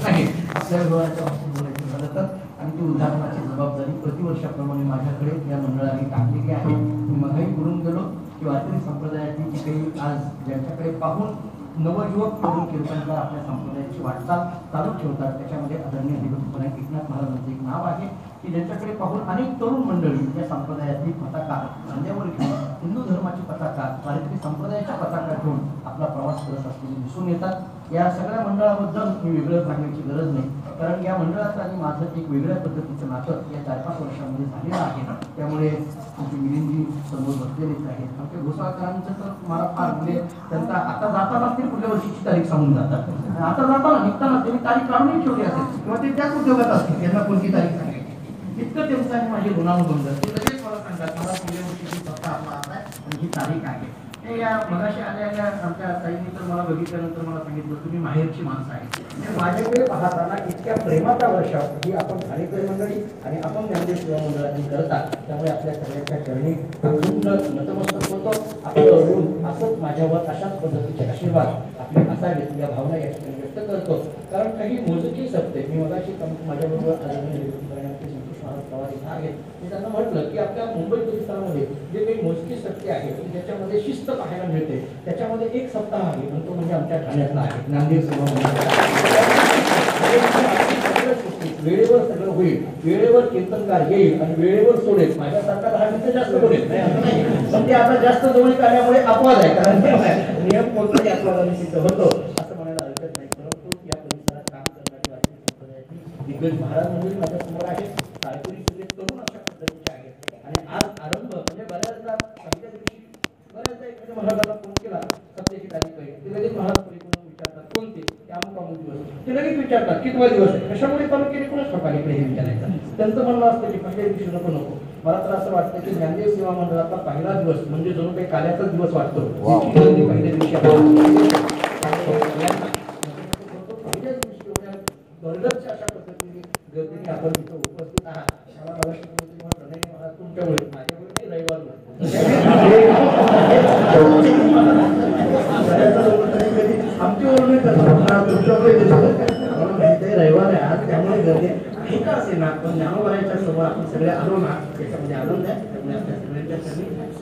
नाही. आपल्या व्यवहाराच्या बाबतीत बोलायचं झालं तर आणि ती उद्घाटनाची जबाबदारी प्रतिवर्षाप्रमाणे माझ्याकडे या मंडळाने टाकलेली आहे. मी मगाही बोलून गेलो की वारकरी संप्रदायातील जी काही आज ज्यांच्याकडे पाहून नवयुवक तरुण कीर्तनकार आपल्या संप्रदायाची वाटचाल चालू ठेवतात, त्याच्यामध्ये आदरणीय देवपूर्ण एकनाथ महाराजांचं एक नाव आहे की ज्यांच्याकडे पाहून अनेक तरुण मंडळी या संप्रदायातली पताका खांद्यावर घेऊन हिंदू धर्माची पताका, वारकरी संप्रदायाच्या पताका घेऊन आपला प्रवास करत असलेले दिसून येतात. या सगळ्या मंडळाबद्दल मी वेगळं सांगण्याची गरज नाही, कारण या मंडळाचं आणि माझं एक वेगळ्या पद्धतीचं नातं या 4-5 वर्षांमध्ये झालेलं आहे. त्यामुळे आमची मिलिंदजी समोर बसलेलेच आहेत. आमच्या घोसाळकरांचं तर मला फार म्हणजे त्यांचा आता जाताना ते पुढल्या वर्षीची तारीख सांगून जातात. आता जाताना निघताना त्यांनी तारीख काढूनही ठेवली असेल किंवा ते त्याच उद्योगात असतील, त्यांना कोणती तारीख सांगायची इतकं त्यांचं आहे. माझे ऋणानुबंध ते लगेच मला सांगतात, मला पुढल्या वर्षीची स्वतः आपला आता आणि ही तारीख आहे. हे या मगाशी आलेल्या आमच्या ताईंनी तर मला बघितल्यानंतर मला सांगितलं तुम्ही माहेरची माणसं आहे. माझ्याकडे पाहताना इतक्या प्रेमाचा वर्षाव ही आपण कार्यक्रम मंडळी आणि आपण ज्ञानदेव सेवा मंडळातील करतात, त्यामुळे आपल्या सगळ्यांच्या चरणी अखंड नतमस्तक होतो. आपलं ऋण असंच माझ्यावर अशाच पद्धतीचे आशीर्वाद आपले असावेत या भावना या ठिकाणी व्यक्त करतो. कारण काही मोजकी सत्य मी मगाशी माझ्याबरोबर आहेत, मी त्यांना म्हटलं की आपल्या मुंबई परिसरामध्ये जे काही मोजकी सत्य आहे ज्याच्यामध्ये शिस्त पाहायला मिळते, त्याच्यामध्ये एक सप्ताह आहे, पण तो म्हणजे आमच्या ठाण्यातला आहे, नांदेड सेवा वेळेवर सगळं होईल, वेळेवर कीर्तनकार येईल आणि वेळेवर सोडेल. माझ्यासारखा 10 मिनिटं जास्त सोडेल पण ते आता जास्त जवळ आल्यामुळे अपवाद आहे, कारण नियम कोणताही अपवादाने सिद्ध होतो असं म्हणायला हरकत नाही. परंतु या परिसरात काम करणारी वारकरी संप्रदायाची दिग्गज महाराज मंडळी माझ्या समोर आहेत, तारकरी सगळे तरुण अशा पद्धतीचे आहेत. आणि आज आरंभ म्हणजे बऱ्याचदा पहिल्या दिवशी बऱ्याचदा एखाद्या महाराजाला फोन केला सत्याची तारीख आहे, ते लगेच महाराज परिपूर्ण विचारतात कोणते ते अमुक अमुक दिवस, ते लगेच विचारतात कितवा दिवस आहे, कशामुळे चालू केले कोणाच ठोका इकडे हे विचारायचं. त्यांचं म्हणणं असतं की पहिल्या दिवशी नको नको. मला तर असं वाटतं की ज्ञानदेव सेवा मंडळाचा पहिला दिवस म्हणजे जणू काही काल्याचाच दिवस वाटतो. पहिल्या दिवशी अशा पद्धतीने गर्दीने आपण तिथं उपस्थित आहात. मला तुमच्यामुळे माझ्यामुळे रविवार आमची ओरडणी रविवार आहे आज, त्यामुळे गर्दी आहे का असे ना. पण ज्ञानोबाच्या समोर आपण सगळे आलो ना, त्याच्यामध्ये आनंद आहे. त्यामुळे आपल्या सगळ्यांच्या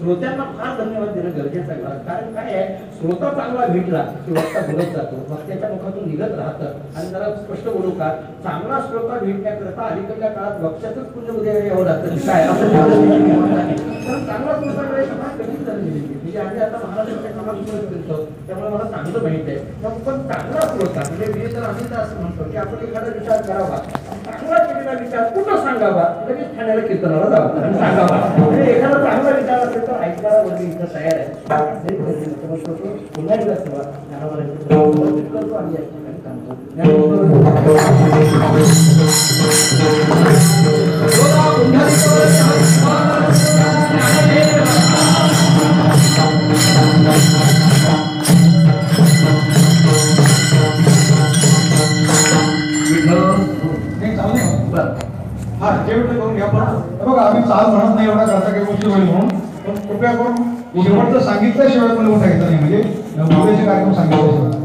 श्रोत्यांना फार धन्यवाद देणं गरजेचं आहे. कारण काय आहे, श्रोता चांगला भेटला की वक्ता बोलत जातो, वक्त्याच्या मुखातून निघत राहतं. आणि जरा स्पष्ट बोलू का, चांगला श्रोता भेटण्याकरता अलीकडल्या काळात वक्त्याचंच पुण्य उद्या यावं लागतं काय कारण चांगला श्रोता वेळेला कधीच झालेली म्हणजे आम्ही आता महाराष्ट्राच्या कामात फिरतो, त्यामुळे मला चांगलं माहित आहे. पण चांगला श्रोता म्हणजे मी तर आम्ही तर असं म्हणतो की आपण एखादा विचार करावा, चांगला केलेला विचार कुठं सांगावा, लगेच ठाण्याला कीर्तनाला जावा आणि सांगावा. म्हणजे एखादा चांगला विचार असेल तर ऐकणारा वर्ग इथं तयार आहे. पुन्हा एकदा सेवा करतो आणि या ठिकाणी थांबतो. हा जेवढं करून घ्या. पण बघा आम्ही चाल म्हणत नाही एवढा करता काही गोष्टी होईल म्हणून, पण कृपया करून शेवटचं सांगितल्याशिवाय पण उठायचं नाही. म्हणजे उद्याचे कार्यक्रम सांगितले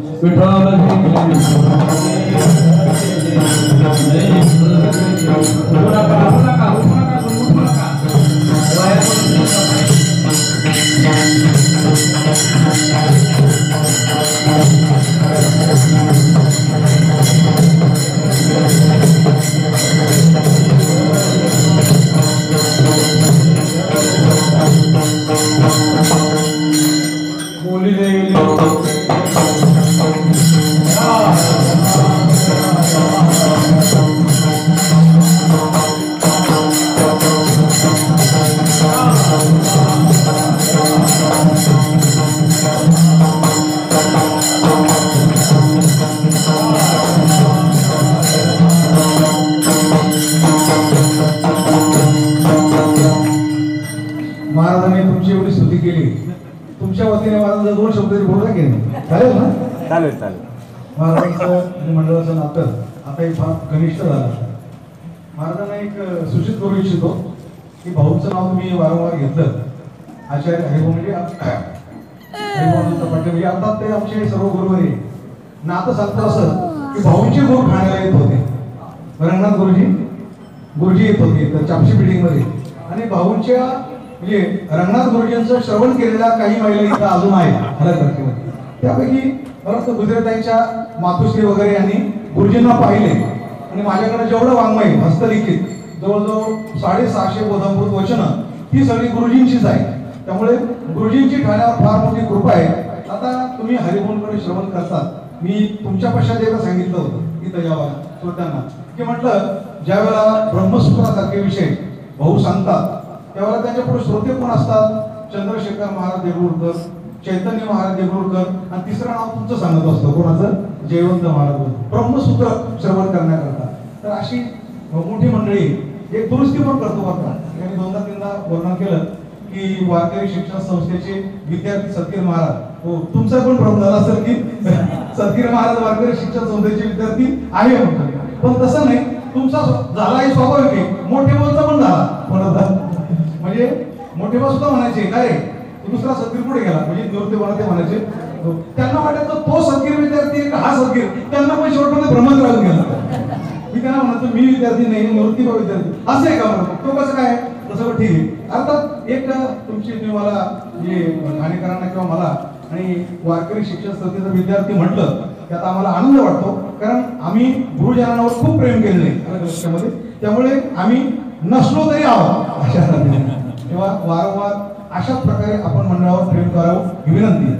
महाराजांनी तुमची एवढी स्तुती केली, तुमच्या वतीने महाराज 2 शब्द तरी बोलू की चालेल ना? चालेल चालेल. महाराजांचं आणि मंडळाचं नातं आता एक फार घनिष्ठ झालं. महाराजांना एक सूचित करू इच्छितो की भाऊचं नाव तुम्ही वारंवार घेतलं, आचार्य हरिभाऊ म्हणजे हरिभाऊ पाटील म्हणजे अर्थात ते आमचे सर्व गुरुवारी नातं सांगतं असं की भाऊंचे गुरु ठाण्याला येत होते, रंगनाथ गुरुजी येत होते तर चापशी बिल्डिंग मध्ये. आणि भाऊंच्या म्हणजे रंगनाथ गुरुजींचं श्रवण केलेल्या काही महिला इथं अजून आहेत हरकतीमध्ये. त्यापैकी परत गुजराताईंच्या मातुश्री वगैरे यांनी गुरुजींना पाहिले आणि माझ्याकडे जेवढं वाङ्मय हस्तलिखित जवळजवळ 650 बोधामृत वचनं ती सगळी गुरुजींचीच आहे. त्यामुळे गुरुजींची ठाण्यावर फार मोठी कृपा आहे. आता तुम्ही हरिभाऊंकडे श्रवण करतात, मी तुमच्या पश्चात एकदा सांगितलं होतं की त्याच्यावर श्रोत्यांना की म्हटलं ज्यावेळेला ब्रह्मसूत्रासारखे विषय भाऊ सांगतात त्यावेळेला त्यांच्या पुढे श्रोते कोण असतात, चंद्रशेखर महाराज देगलूरकर, चैतन्य महाराज देगलूरकर आणि तिसरं नाव तुमचं सांगत असतं कोणाचं, जयवंत महाराज ब्रह्मसूत्र श्रवण करण्याकरता. तर अशी मोठी मंडळी एक दुरुस्ती पण करतो बघा. त्यांनी 2दा-3दा वर्णन केलं की वारकरी शिक्षण संस्थेचे विद्यार्थी सत्कीर महाराज, हो तुमचा पण प्रॉब्लेम झाला असेल की सत्कीर महाराज वारकरी शिक्षण संस्थेचे विद्यार्थी आहे म्हणतात, पण तसं नाही, तुमचा झालाही स्वाभाविक आहे, मोठे बोलचा पण झाला म्हणत, म्हणजे मोठे बोल सुद्धा म्हणायचे काय रे दुसरा सत्कीर पुढे गेला, म्हणजे निवृत्ती ते म्हणायचे, त्यांना वाटायचं तो सत्कीर विद्यार्थी का हा सत्कीर, त्यांना पण शेवटपर्यंत भ्रमत राहून गेला. मी त्यांना म्हणायचो मी विद्यार्थी नाही, निवृत्ती विद्यार्थी असं आहे का म्हणतो, तो कसं काय तसं ठीक आहे. अर्थात एक तुमची तुम्ही मला जे ठाणेकरांना किंवा मला आणि वारकरी शिक्षण संस्थेचा विद्यार्थी म्हटलं त्यात आम्हाला आनंद वाटतो, कारण आम्ही गुरुजनांवर खूप प्रेम केलेलं आहे आयुष्यामध्ये, त्यामुळे आम्ही नसलो तरी आहोत अशा तेव्हा वारंवार अशाच प्रकारे आपण मंडळावर प्रेम करावं ही विनंती.